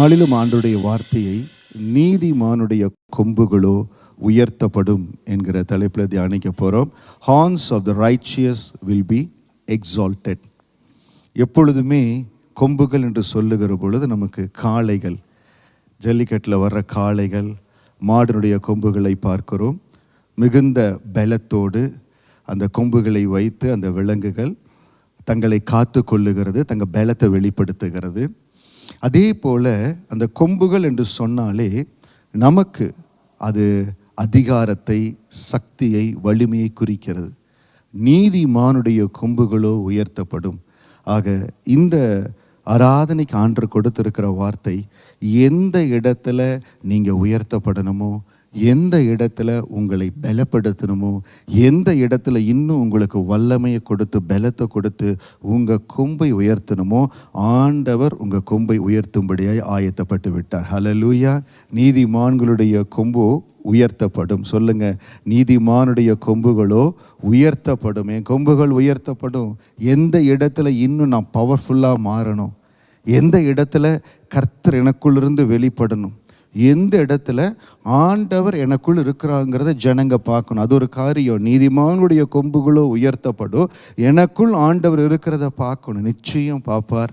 நாளிலும் ஆண்டவருடைய வார்த்தையை நீதிமானுடைய கொம்புகளோ உயர்த்தப்படும் என்கிற தலைப்பில் தியானிக்க போகிறோம். Horns of the righteous will be exalted. எப்பொழுதுமே கொம்புகள் என்று சொல்லுகிற பொழுது நமக்கு காளைகள், ஜல்லிக்கட்டில் வர்ற காளைகள், மாடனுடைய கொம்புகளை பார்க்கிறோம். மிகுந்த பலத்தோடு அந்த கொம்புகளை வைத்து அந்த விலங்குகள் தங்களை காத்து கொள்ளுகிறது, தங்கள் பலத்தை வெளிப்படுத்துகிறது. அதே போல் அந்த கொம்புகள் என்று சொன்னாலே நமக்கு அது அதிகாரத்தை, சக்தியை, வலிமையை குறிக்கிறது. நீதிமானுடைய கொம்புகளோ உயர்த்தப்படும். ஆக இந்த ஆராதனைக்கு ஆண்டவர் கொடுத்திருக்கிற வார்த்தை, எந்த இடத்துல நீங்கள் உயர்த்தப்படணுமோ, எந்த இடத்துல உங்களை பலப்படுத்தணுமோ, எந்த இடத்துல இன்னும் உங்களுக்கு வல்லமையை கொடுத்து பலத்தை கொடுத்து உங்கள் கொம்பை உயர்த்தணுமோ, ஆண்டவர் உங்கள் கொம்பை உயர்த்தும்படியாய் ஆயத்தப்பட்டு விட்டார். ஹல்லேலூயா. நீதிமான்களுடைய கொம்பு உயர்த்தப்படும். சொல்லுங்க, நீதிமானுடைய கொம்புகளோ உயர்த்தப்படும். என் கொம்புகள் உயர்த்தப்படும். எந்த இடத்துல இன்னும் நான் பவர்ஃபுல்லாக மாறணும், எந்த இடத்துல கர்த்தர் எனக்குள்ளிருந்து வெளிப்படணும், எந்த இடத்துல ஆண்டவர் எனக்குள் இருக்கிறாங்கிறத ஜனங்க பார்க்கணும். அது ஒரு காரியம். நீதிமானுடைய கொம்புகளோ உயர்த்தப்படும். எனக்குள் ஆண்டவர் இருக்கிறத பார்க்கணும். நிச்சயம் பார்ப்பார்.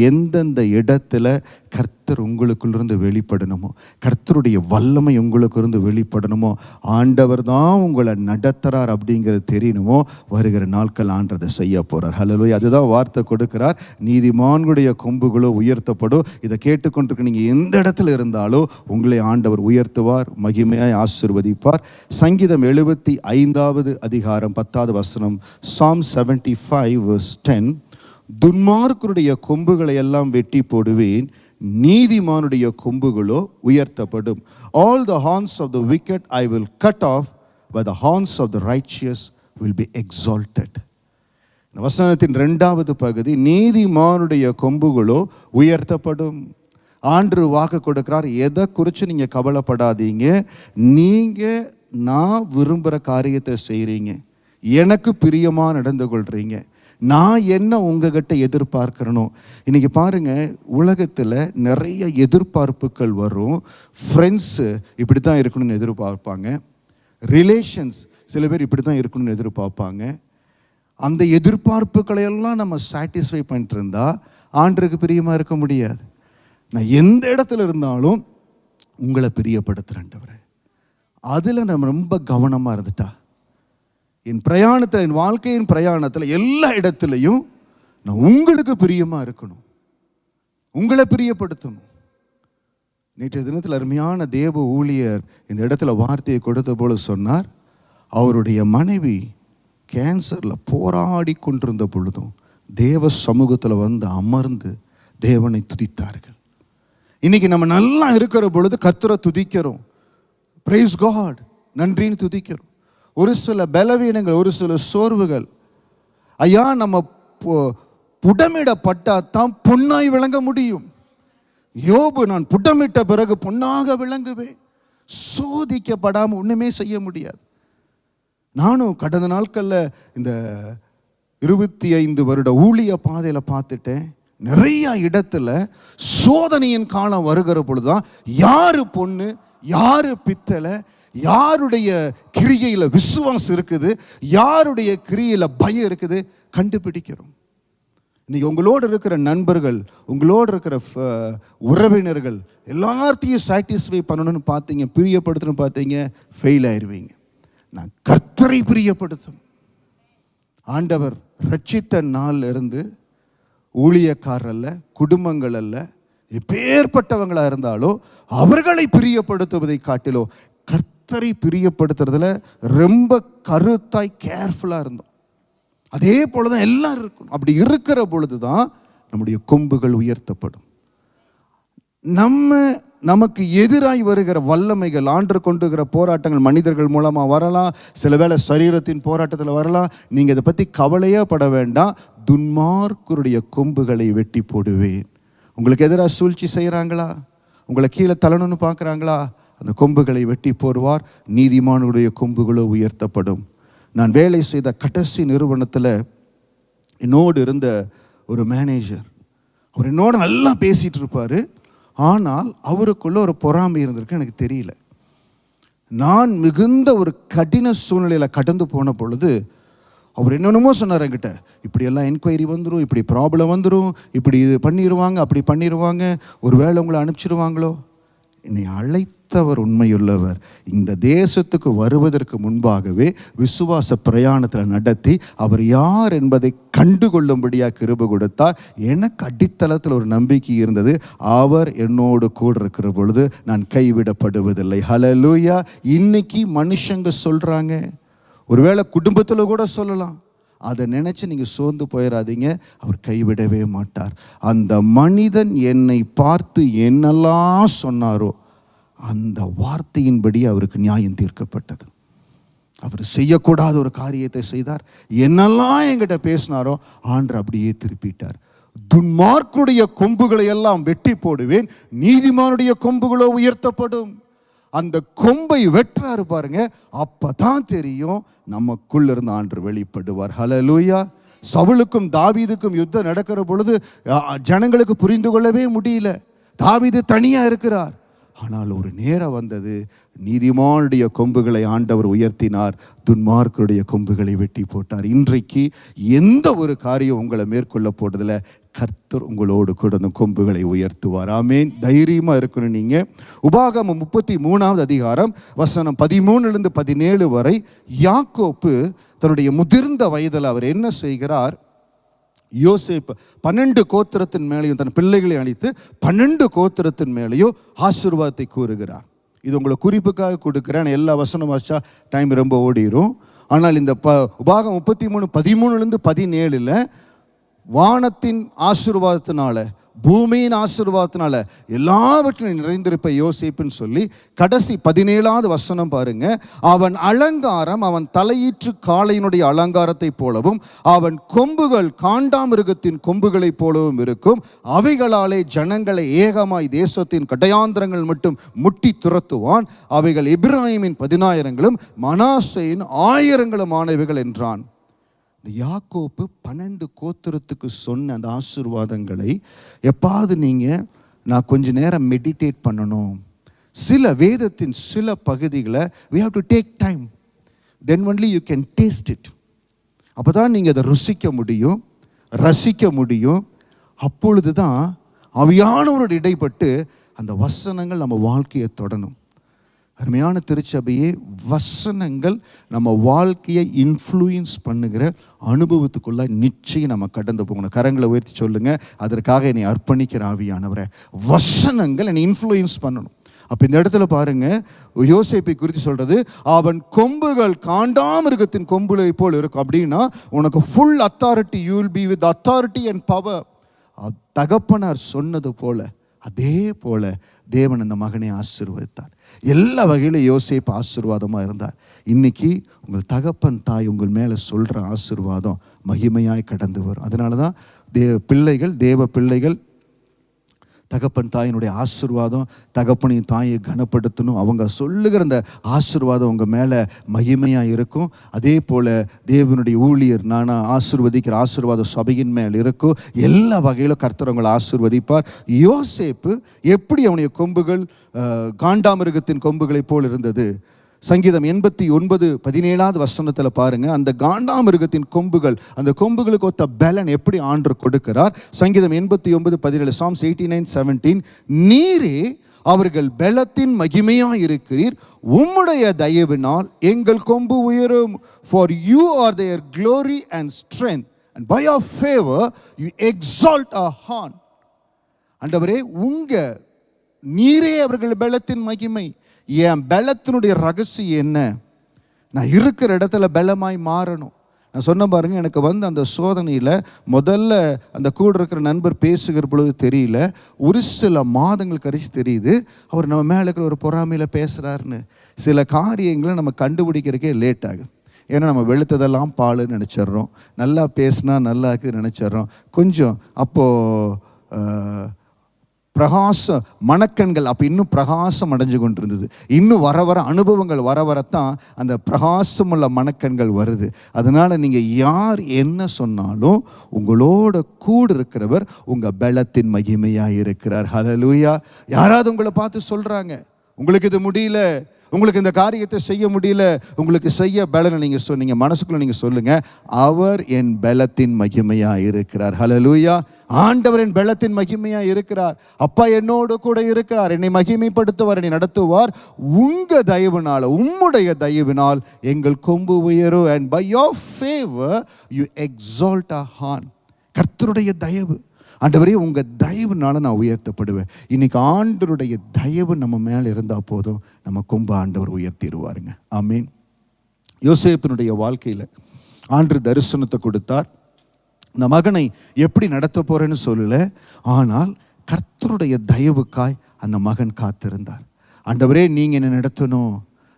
எந்தெந்த இடத்துல கர்த்தர் உங்களுக்குள்ளிருந்து வெளிப்படணுமோ, கர்த்தருடைய வல்லமை உங்களுக்குருந்து வெளிப்படணுமோ, ஆண்டவர் தான் உங்களை நடத்துகிறார் அப்படிங்கிறது தெரியணுமோ, வருகிற நாட்கள் ஆண்டதை செய்ய போகிறார். ஹல்லேலூயா. அதுதான் வார்த்தை கொடுக்கிறார். நீதிமான்களுடைய கொம்புகளோ உயர்த்தப்படும். இதை கேட்டுக்கொண்டிருக்க நீங்கள் எந்த இடத்துல இருந்தாலும் உங்களை ஆண்டவர் உயர்த்துவார், மகிமையாய் ஆசீர்வதிப்பார். சங்கீதம் 75 அதிகாரம் 10 வசனம், Psalm 75 verse 10, துன்மார்க்கருடைய கொம்புகளை எல்லாம் வெட்டி போடுவேன், நீதிமானுடைய கொம்புகளோ உயர்த்தப்படும். All the horns of the wicked I will cut off, but the horns of the righteous will be exalted. வசனத்தின் 2வது பகுதி, நீதிமானுடைய கொம்புகளோ உயர்த்தப்படும். ஆண்டவர் வாக்கு கொடுக்கிறார். எதை குறித்து நீங்கள் கவலைப்படாதீங்க. நீங்கள் நான் விரும்புகிற காரியத்தை செய்கிறீங்க, எனக்கு பிரியமாக நடந்து கொள்கிறீங்க, நான் என்ன உங்ககிட்ட எதிர்பார்க்கிறனோ. இன்றைக்கி பாருங்கள், உலகத்தில் நிறைய எதிர்பார்ப்புகள் வரும். ஃப்ரெண்ட்ஸு இப்படி தான் இருக்கணும்னு எதிர்பார்ப்பாங்க. ரிலேஷன்ஸ் சில பேர் இப்படி தான் இருக்கணும்னு எதிர்பார்ப்பாங்க. அந்த எதிர்பார்ப்புகளையெல்லாம் நம்ம சாட்டிஸ்ஃபை பண்ணிட்டு இருந்தால் ஆண்டருக்கு பிரியமாக இருக்க முடியாது. நான் எந்த இடத்துல இருந்தாலும் உங்களை பிரியப்படுத்துகிறேன்டவரே, அதில் நம்ம ரொம்ப கவனமாக இருந்துட்டா, என் பிரயாணத்தில், என் வாழ்க்கையின் பிரயாணத்தில் எல்லா இடத்துலையும் நான் உங்களுக்கு பிரியமாக இருக்கணும், உங்களை பிரியப்படுத்தணும். நேற்றைய தினத்தில் அருமையான தேவ ஊழியர் இந்த இடத்துல வார்த்தையை கொடுத்த போல சொன்னார், அவருடைய மனைவி கேன்சரில் போராடி கொண்டிருந்த பொழுதும் தேவ சமூகத்தில் வந்து அமர்ந்து தேவனை துதித்தார்கள். இன்னைக்கு நம்ம நல்லா இருக்கிற பொழுது கர்த்தரை துதிக்கிறோம், பிரைஸ் காட், நன்றின்னு துதிக்கிறோம். ஒரு சில பலவீனங்கள், ஒரு சில சோர்வுகள், ஐயா நம்ம புடமிடப்பட்டா தான் பொன்னாய் விளங்க முடியும். யோபு, நான் புடமிட்ட பிறகு பொன்னாக விளங்குவேன். சோதிக்கப்படாமல் ஒன்றுமே செய்ய முடியாது. நானும் கடந்த நாட்களில் இந்த 25 வருட ஊழிய பாதையில் பார்த்துட்டேன். நிறைய இடத்துல சோதனையின் காலம் வருகிற பொழுதுதான் யாரு பொண்ணு, யாரு பித்தளை, யாருடைய கிரியையில் விசுவாசம் இருக்குது, யாருடைய கிரியையில் பயம் இருக்குது கண்டுபிடிக்கிறோம். இன்னைக்கு உங்களோடு இருக்கிற நண்பர்கள், உங்களோடு இருக்கிற உறவினர்கள் எல்லாத்தையும் சாட்டிஸ்ஃபை பண்ணணும்னு பார்த்தீங்க, பிரியப்படுத்தணும்னு பார்த்தீங்க, ஃபெயில் ஆயிடுவீங்க. நான் கர்த்தரை பிரியப்படுத்தும். ஆண்டவர் ரட்சித்த நாள்ல இருந்து ஊழியக்காரர் அல்ல, குடும்பங்கள் அல்ல, எப்பேற்பட்டவங்களாக இருந்தாலும் அவர்களை பிரியப்படுத்துவதை காட்டிலோ கர்த்தரை பிரியப்படுத்துறதுல ரொம்ப கருத்தாய் கேர்ஃபுல்லாக இருந்தோம். அதே போல தான் எல்லாம் இருக்கணும். அப்படி இருக்கிற பொழுது தான் நம்முடைய கொம்புகள் உயர்த்தப்படும். நமக்கு எதிராய் வருகிற வல்லமைகள், ஆண்டு கொண்டுகிற போராட்டங்கள் மனிதர்கள் மூலமாக வரலாம், சில வேளை சரீரத்தின் போராட்டத்தில் வரலாம். நீங்கள் இதை பற்றி கவலையே பட வேண்டாம். துன்மார்க்கருடைய கொம்புகளை வெட்டி போடுவேன். உங்களுக்கு எதிராக சூழ்ச்சி செய்கிறாங்களா, உங்களை கீழே தள்ளணும்னு பார்க்குறாங்களா, அந்த கொம்புகளை வெட்டி போடுவார். நீதிமானுடைய கொம்புகளோ உயர்த்தப்படும். நான் வேலை செய்த கடைசி நிறுவனத்தில் என்னோடு இருந்த ஒரு மேனேஜர், அவர் என்னோட நல்லா பேசிகிட்டு இருப்பார். ஆனால் அவருக்குள்ள ஒரு பொறாமை இருந்திருக்கு, எனக்கு தெரியல. நான் மிகுந்த ஒரு கடின சூழ்நிலையில் கடந்து போன பொழுது அவர் என்னென்னமோ சொன்னார் என்கிட்ட. இப்படியெல்லாம் என்கொயரி வந்துடும், இப்படி ப்ராப்ளம் வந்துடும், இப்படி இது பண்ணிடுவாங்க, அப்படி பண்ணிடுவாங்க, ஒரு வேளை உங்களை அனுப்பிச்சிடுவாங்களோ. என்னை அழைத்தவர் உண்மையுள்ளவர். இந்த தேசத்துக்கு வருவதற்கு முன்பாகவே விசுவாச பிரயாணத்தில் நடத்தி அவர் யார் என்பதை கண்டுகொள்ளும்படியாக கிருபை கொடுத்தார். எனக்கு அடித்தளத்தில் ஒரு நம்பிக்கை இருந்தது, அவர் என்னோடு கூட இருக்கிற பொழுது நான் கைவிடப்படுவதில்லை. ஹல்லேலூயா. இன்னைக்கு மனுஷங்க சொல்கிறாங்க, ஒருவேளை குடும்பத்தில் கூட சொல்லலாம், அதை நினச்சி நீங்கள் சோர்ந்து போயிடாதீங்க, அவர் கைவிடவே மாட்டார். அந்த மனிதன் என்னை பார்த்து என்னெல்லாம் சொன்னாரோ அந்த வார்த்தையின்படி அவருக்கு நியாயம் தீர்க்கப்பட்டது. அவர் செய்யக்கூடாத ஒரு காரியத்தை செய்தார். என்னெல்லாம் என்கிட்ட பேசினாரோ ஆண்டவர் அப்படியே திருப்பிட்டார். துன்மார்க்குடைய கொம்புகளை எல்லாம் வெட்டி போடுவேன், நீதிமானுடைய கொம்புகளோ உயர்த்தப்படும். அந்த கொம்பை வெட்டுறாரு பாருங்க, அப்பதான் தெரியும் நமக்குள்ள இருந்து ஆண்டவர் வெளிப்படுவார். ஹல்லேலூயா. சவுலுக்கும் தாவீதுக்கும் யுத்தம் நடக்கிற பொழுது ஜனங்களுக்கு புரிந்து கொள்ளவே முடியல. தாவீது தனியா இருக்கிறார். ஆனால் ஒரு நேரம் வந்தது, நீதிமானுடைய கொம்புகளை ஆண்டவர் உயர்த்தினார், துன்மார்க்கருடைய கொம்புகளை வெட்டி போட்டார். இன்றைக்கு எந்த ஒரு காரியம் உங்களை மேற்கொள்ள போடுறதில்ல, கர்த்தர் உங்களோடு கூட அந்த கொம்புகளை உயர்த்துவார். ஆமேன். தைரியமாக இருக்கணும். நீங்கள் உபாகமம் 33வது அதிகாரம் வசனம் 13 17 வரை யாக்கோப்பு தன்னுடைய முதிர்ந்த வயதில் அவர் என்ன செய்கிறார்? யோசேப்பு 12 கோத்திரத்தின் மேலேயும் தன் பிள்ளைகளை அளித்து 12 கோத்திரத்தின் மேலேயும் ஆசீர்வாதத்தை கூறுகிறார். இது உங்களை குறிப்புக்காக கொடுக்குறேன். எல்லா வசனம் வாசிச்சா டைம் ரொம்ப ஓடிடும். ஆனால் இந்த உபாகம் 33 13 17 வானத்தின் ஆசீர்வாதத்தினால, பூமியின் ஆசீர்வாதத்தினால எல்லாவற்றையும் நிறைந்திருப்ப யோசேப்புன்னு சொல்லி கடைசி 17வது வசனம் பாருங்க. அவன் அலங்காரம் அவன் தலையீற்று காளையினுடைய அலங்காரத்தை போலவும் அவன் கொம்புகள் காண்டாமிருகத்தின் கொம்புகளைப் போலவும் இருக்கும். அவைகளாலே ஜனங்களை ஏகமாய் தேசத்தின் கடையாந்திரங்கள் மட்டும் முட்டி துரத்துவான். அவைகள் எபிராயிமின் 10,000ங்களும் மனாசேயின் 1000ங்களுமானவைகள் என்றான். இந்த யாக்கோப்பு 12 கோத்திரத்துக்கு சொன்ன அந்த ஆசீர்வாதங்களை எப்பாவது நீங்கள் நான் கொஞ்ச நேரம் மெடிடேட் பண்ணணும். சில வேதத்தின் சில பகுதிகளை we have to take time, then only you can taste it. அப்போ தான் நீங்கள் அதை ருசிக்க முடியும், ரசிக்க முடியும். அப்பொழுது தான் ஆவியானவரோடு இடைப்பட்டு அந்த வசனங்கள் நம்ம வாழ்க்கையை தொடணும். அருமையான திருச்சபையே, வசனங்கள் நம்ம வாழ்க்கையை இன்ஃப்ளூயன்ஸ் பண்ணுகிற அனுபவத்துக்குள்ள நிச்சயம் நம்ம கடந்து போகணும். கரங்களை உயர்த்தி சொல்லுங்க, அதற்காக என்னை அர்ப்பணிக்கிற ஆவியானவரை, வசனங்கள் என்னை இன்ஃப்ளூயன்ஸ் பண்ணணும். அப்போ இந்த இடத்துல பாருங்க, யோசேப்பை குறித்து சொல்றது, அவன் கொம்புகள் காண்டாமிருகத்தின் கொம்புகளை போல் இருக்கும். அப்படின்னா உனக்கு full authority, you will be with authority and power. தகப்பனார் சொன்னது போல அதே போல தேவன் அந்த மகனை ஆசீர்வதித்தார். எல்லா வகையிலும் யோசேப்பு ஆசீர்வாதமாக இருந்தார். இன்னைக்கு உங்கள் தகப்பன் தாய் உங்கள் மேலே சொல்கிற ஆசீர்வாதம் மகிமையாய் கடந்து வரும். அதனால தான் தேவ பிள்ளைகள் தகப்பன் தாயினுடைய ஆசீர்வாதம், தகப்பனையும் தாயை கனப்படுத்தணும். அவங்க சொல்லுகிற அந்த ஆசீர்வாதம் உங்கள் மேலே மகிமையாக இருக்கும். அதே போல் தேவனுடைய ஊழியர் நானா ஆசீர்வதிக்கிற ஆசீர்வாதம் சபையின் மேல் இருக்கும். எல்லா வகையிலும் கர்த்தர் உங்களை ஆசீர்வதிப்பார். யோசேப்பு எப்படி அவனுடைய கொம்புகள் காண்டாமிருகத்தின் கொம்புகளைப் போல் இருந்தது? சங்கீதம் 89:17 வசனத்தில் பாருங்க, அந்த காண்டாமிருகத்தின் கொம்புகள், அந்த கொம்புகளுக்கு ஒத்த பலன் எப்படி ஆண்டவர் கொடுக்கிறார். சங்கீதம் 89:17, Psalms 89:17, நீரே அவர்கள் பலத்தின் மகிமையாக இருக்கிறீர், உம்முடைய தயவினால் எங்கள் கொம்பு உயரும். For you are their glory and strength, and by your favor you exalt our horn. ஆண்டவரே, நீரே அவர்கள் பலத்தின் மகிமை. என் பலத்தினுடைய ரகசியம் என்ன? நான் இருக்கிற இடத்துல பலமாய் மாறணும். நான் சொன்ன பாருங்க, எனக்கு அந்த சோதனையில் முதல்ல அந்த கூட இருக்கிற நண்பர் பேசுகிற பொழுது தெரியல, ஒரு சில மாதங்கள் கழிச்சு தெரியுது அவர் நம்ம மேலே இருக்கிற ஒரு பொறாமையில் பேசுகிறாருன்னு. சில காரியங்களை நம்ம கண்டுபிடிக்கிறதுக்கே லேட் ஆகுது. ஏன்னா நம்ம வெளுத்ததெல்லாம் பாலுன்னு நினச்சிட்றோம், நல்லா பேசினா நல்லா இருக்குதுன்னு நினச்சிட்றோம். கொஞ்சம் அப்போது பிரகாச மணக்கண்கள் அப்போ இன்னும் பிரகாசம் அடைஞ்சு கொண்டிருந்தது. இன்னும் வர வர அனுபவங்கள் வர வரத்தான் அந்த பிரகாசமுள்ள மணக்கண்கள் வருது. அதனால் நீங்கள் யார் என்ன சொன்னாலும் உங்களோட கூட இருக்கிறவர் உங்கள் பலத்தின் மகிமையாக இருக்கிறார். ஹல்லேலூயா. யாராவது உங்களை பார்த்து சொல்கிறாங்க, உங்களுக்கு இது முடியல, உங்களுக்கு இந்த காரியத்தை செய்ய முடியல, உங்களுக்கு செய்ய பலனை நீங்கள் சொன்னீங்க, மனசுக்குள்ள நீங்கள் சொல்லுங்க, அவர் என் பலத்தின் மகிமையாக இருக்கிறார். ஹல்லேலூயா. ஆண்டவர் என் பலத்தின் மகிமையாக இருக்கிறார். அப்பா என்னோடு கூட இருக்கிறார், என்னை மகிமைப்படுத்துவார், என்னை நடத்துவார். உங்க தயவினால், உம்முடைய தயவினால் எங்கள் கொம்பு உயரும். And by your favor you exalt our horn. கர்த்தருடைய தயவு. ஆண்டவரே, உங்கள் தயவுனால நான் உயர்த்தப்படுவேன். இன்னைக்கு ஆண்டவருடைய தயவு நம்ம மேலே இருந்தால் போதும், நம்ம கொம்பு ஆண்டவர் உயர்த்திடுவாருங்க. ஆமீன். யோசேப்பினுடைய வாழ்க்கையில் ஆண்டவர் தரிசனத்தை கொடுத்தார். இந்த மகனை எப்படி நடத்த போறேன்னு சொல்லல, ஆனால் கர்த்தருடைய தயவுக்காய் அந்த மகன் காத்திருந்தார். ஆண்டவரே, நீங்கள் என்னை நடத்தணும்,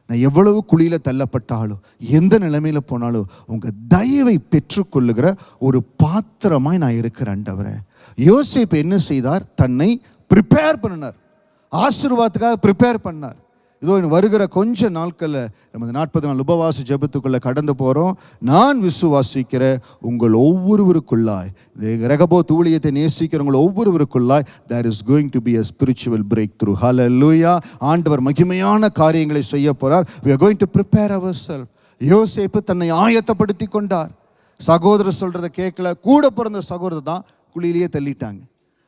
நான் எவ்வளவு குழியில் தள்ளப்பட்டாலும் எந்த நிலைமையில் போனாலும் உங்கள் தயவை பெற்றுக்கொள்ளுகிற ஒரு பாத்திரமாய் நான் இருக்கிறேன் ஆண்டவரே. யோசேப்பு என்ன செய்தார்? தன்னை ப்ரிப்பேர் பண்ணினார், ஆசீர்வாதத்துக்காக ப்ரிப்பேர் பண்ணார். இதோ வருகிற கொஞ்ச நாட்களில் நம்ம 40 நாள் உபவாச ஜெபத்துக்குள்ளே கடந்து போகிறோம். நான் விசுவாசிக்கிற உங்கள் ஒவ்வொருவருக்குள்ளாய், ரெகபோத் ஊழியத்தை நேசிக்கிற உங்கள் ஒவ்வொருவருக்குள்ளாய் there is going to be a spiritual breakthrough. Hallelujah. ஆண்டவர் மகிமையான காரியங்களை செய்ய போகிறார். We are going to prepare ourselves. யோசேப்பு தன்னை ஆயத்தப்படுத்தி கொண்டார். சகோதரர் சொல்கிறத கேட்கல, கூட பிறந்த சகோதரர் தான் குழியிலேயே தள்ளிட்டாங்க.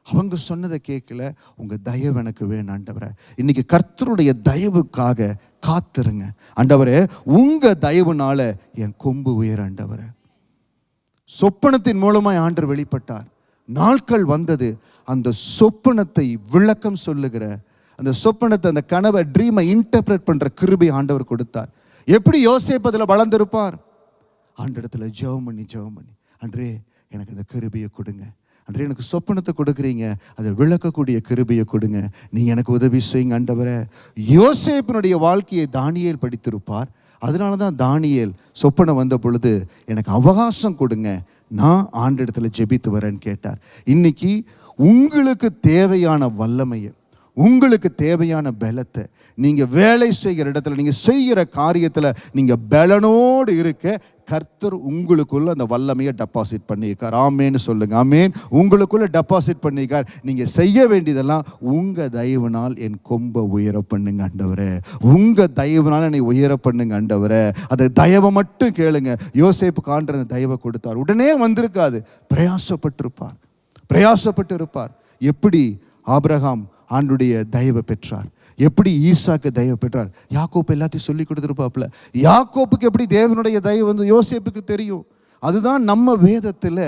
அவங்க சொன்னதை கேட்கல. உங்கள் தயவு எனக்கு வேணும் ஆண்டவரே. இன்னைக்கு கர்த்தருடைய தயவுக்காக காத்துருங்க. ஆண்டவரே, உங்கள் தயவுனால என் கொம்பு உயர ஆண்டவரே. சொப்பனத்தின் மூலமாய் ஆண்டவர் வெளிப்பட்டார். நாட்கள் வந்தது. அந்த சொப்பனத்தை விளக்கம் சொல்லுகிற, அந்த சொப்பனத்தை, அந்த கனவை, ட்ரீமை இன்டர்பிரேட் பண்ணுற கிருபை ஆண்டவர் கொடுத்தார். எப்படி யோசேப்பு அதில் வளர்ந்திருப்பார்? ஆண்டவரிடத்தில் ஜெபம் பண்ணி அன்றே எனக்கு அந்த கிருபையை கொடுங்க, அன்றே எனக்கு சொப்பனத்தை கொடுக்குறீங்க, அதை விளக்கக்கூடிய கிருபையை கொடுங்க, நீங்கள் எனக்கு உதவி செய்யுங்க ஆண்டவரே. யோசேப்பினுடைய வாழ்க்கையை தானியேல் படித்திருப்பார். அதனால தான் தானியேல் சொப்பனம் வந்த பொழுது எனக்கு அவகாசம் கொடுங்க, நான் ஆண்டவரிடத்தில் ஜெபித்து வரேன்னு கேட்டார். இன்னைக்கு உங்களுக்கு தேவையான வல்லமையை, உங்களுக்கு தேவையான பலத்தை, நீங்கள் வேலை செய்கிற இடத்துல, நீங்கள் செய்கிற காரியத்தில் நீங்கள் பலனோடு இருக்க கர்த்தர் உங்களுக்குள்ள அந்த வல்லமையை டெபாசிட் பண்ணியிருக்கார். ஆமேன்னு சொல்லுங்க. ஆமேன். உங்களுக்குள்ள டெபாசிட் பண்ணியிருக்கார். நீங்கள் செய்ய வேண்டியதெல்லாம் உங்கள் தயவுனால் என் கொம்பை உயர பண்ணுங்க ஆண்டவரே, உங்கள் தயவுனால் என்னை உயர பண்ணுங்க ஆண்டவரே. அந்த தயவை மட்டும் கேளுங்க. யோசேப்பு காண்ற அந்த தயவை கொடுத்தார். உடனே வந்திருக்காது, பிரயாசப்பட்டு இருப்பார். எப்படி ஆபிரகாம் ஆண்டுடைய தயவை பெற்றார், எப்படி ஈசாக்கு தயவு பெற்றார், யாக்கோப்பு எல்லாத்தையும் சொல்லி கொடுத்துருப்பாப்புல. யாக்கோப்புக்கு எப்படி தேவனுடைய தயவு வந்து யோசேப்புக்கு தெரியும். அதுதான் நம்ம வேதத்தில்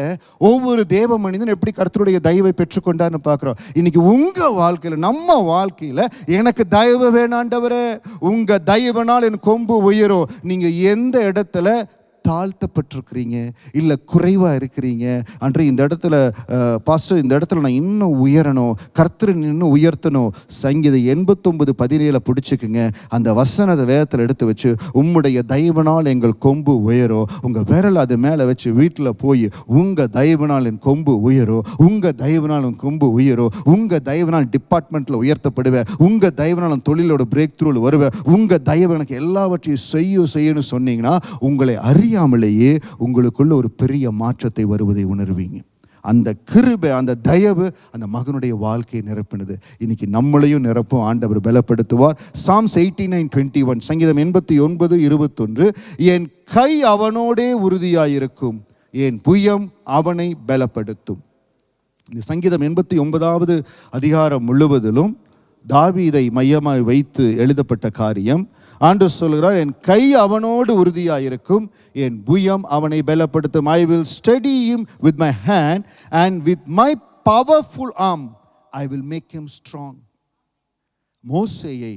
ஒவ்வொரு தேவ மனிதன் எப்படி கர்த்தருடைய தயவை பெற்றுக்கொண்டார்னு பார்க்குறோம். இன்னைக்கு உங்கள் வாழ்க்கையில், நம்ம வாழ்க்கையில் எனக்கு தயவு வேணாண்டவரே, உங்கள் தயவுனால் என் கொம்பு உயரும். நீங்கள் எந்த இடத்துல தாழ்த்தப்பட்டிருக்கிறீங்க, இல்லை குறைவாக இருக்கிறீங்க, அன்று இந்த இடத்துல பாஸ்டர், இந்த இடத்துல நான் இன்னும் உயரணும், கர்த்தர் இன்னும் உயர்த்தணும், சங்கீதம் 89:17 பிடிச்சிக்குங்க. அந்த வசனத்தை வேதத்தில் எடுத்து வச்சு, உம்முடைய தயவுனால் எங்கள் கொம்பு உயரும். உங்கள் விரல் அது மேலே வச்சு வீட்டில் போய், உங்கள் தயவுனால் என் கொம்பு உயரும், உங்கள் தயவுனால் என் கொம்பு உயரும், உங்கள் தயவுனால் டிபார்ட்மெண்ட்டில் உயர்த்தப்படுவேன், உங்கள் தயவுனால் தொழிலோட பிரேக் த்ரூவில் வருவேன், உங்கள் தயவு எனக்கு எல்லாவற்றையும் செய்யணும்னு சொன்னீங்கன்னா, உங்களை அறியாமலேயே உங்களுக்குள்ள ஒரு பெரிய மாற்றத்தை வருவதை உணர்வீங்க. அந்த கிருபை, அந்த தயவு அந்த மகனுடைய வாழ்க்கையை நிரப்பினது. இன்னைக்கு நம்மளையும் நிரப்பும் ஆண்டவர் பலப்படுத்துவார். Psalms 89:21, சங்கீதம் 89:21, என் கை அவனோடே உறுதியாயிருக்கும், என் புயம் அவனை பலப்படுத்தும். இந்த சங்கீதம் 89வது அதிகாரம் முழுவதிலும் தாவீதை மையமாய் வைத்து எழுதப்பட்ட காரியம். ஆண்டவர் சொல்கிறார், என் கை அவனோடு உறுதியாயிருக்கும், என் புயம் அவனை பலப்படுத்தும். I will steady him with my hand and with my powerful arm I will make him strong. மோசேயை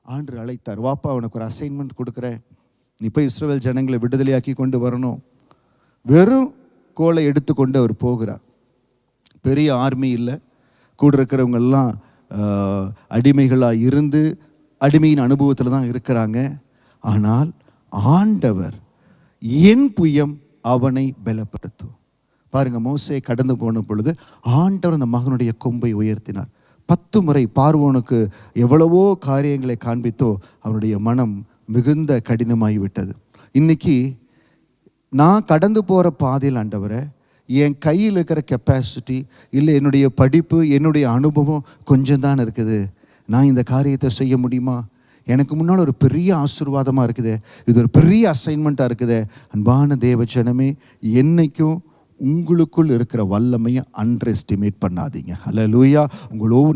ஆண்டவர் அழைத்தார். வாப்பா, அவனுக்கு ஒரு அசைன்மெண்ட் கொடுக்குறேன், நீ போய் இஸ்ரவேல் ஜனங்களை விடுதலையாக்கி கொண்டு வரணும். வெறும் கோலை எடுத்துக்கொண்டு அவர் போகிறார். பெரிய ஆர்மி இல்லை, கூட இருக்கிறவங்கெல்லாம் அடிமைகளாக இருந்து அடிமையின் அனுபவத்தில் தான் இருக்கிறாங்க. ஆனால் ஆண்டவர் என் புயம் அவனை பலப்படுத்தும். பாருங்க, மோசே கடந்து போன பொழுது ஆண்டவர் அந்த மகனுடைய கொம்பை உயர்த்தினார். 10 முறை பார்வோனுக்கு எவ்வளவோ காரியங்களை காண்பித்தோ அவனுடைய மனம் மிகுந்த கடினமாகிவிட்டது. இன்னைக்கு நான் கடந்து போகிற பாதையில் ஆண்டவரே, என் கையில் இருக்கிற கெப்பாசிட்டி இல்லை, என்னுடைய படிப்பு, என்னுடைய அனுபவம் கொஞ்சம் தான் இருக்குது. நான் இந்த காரியத்தை செய்ய முடியுமா? எனக்கு முன்னால் ஒரு பெரிய ஆசீர்வாதமாக இருக்குது, இது ஒரு பெரிய அசைன்மெண்ட்டாக இருக்குது. அன்பான தேவஜனமே, என்னைக்கும் உங்களுக்குள் இருக்கிற வல்லமையை அண்டர் எஸ்டிமேட் பண்ணாதீங்க. ஹல்லேலூயா.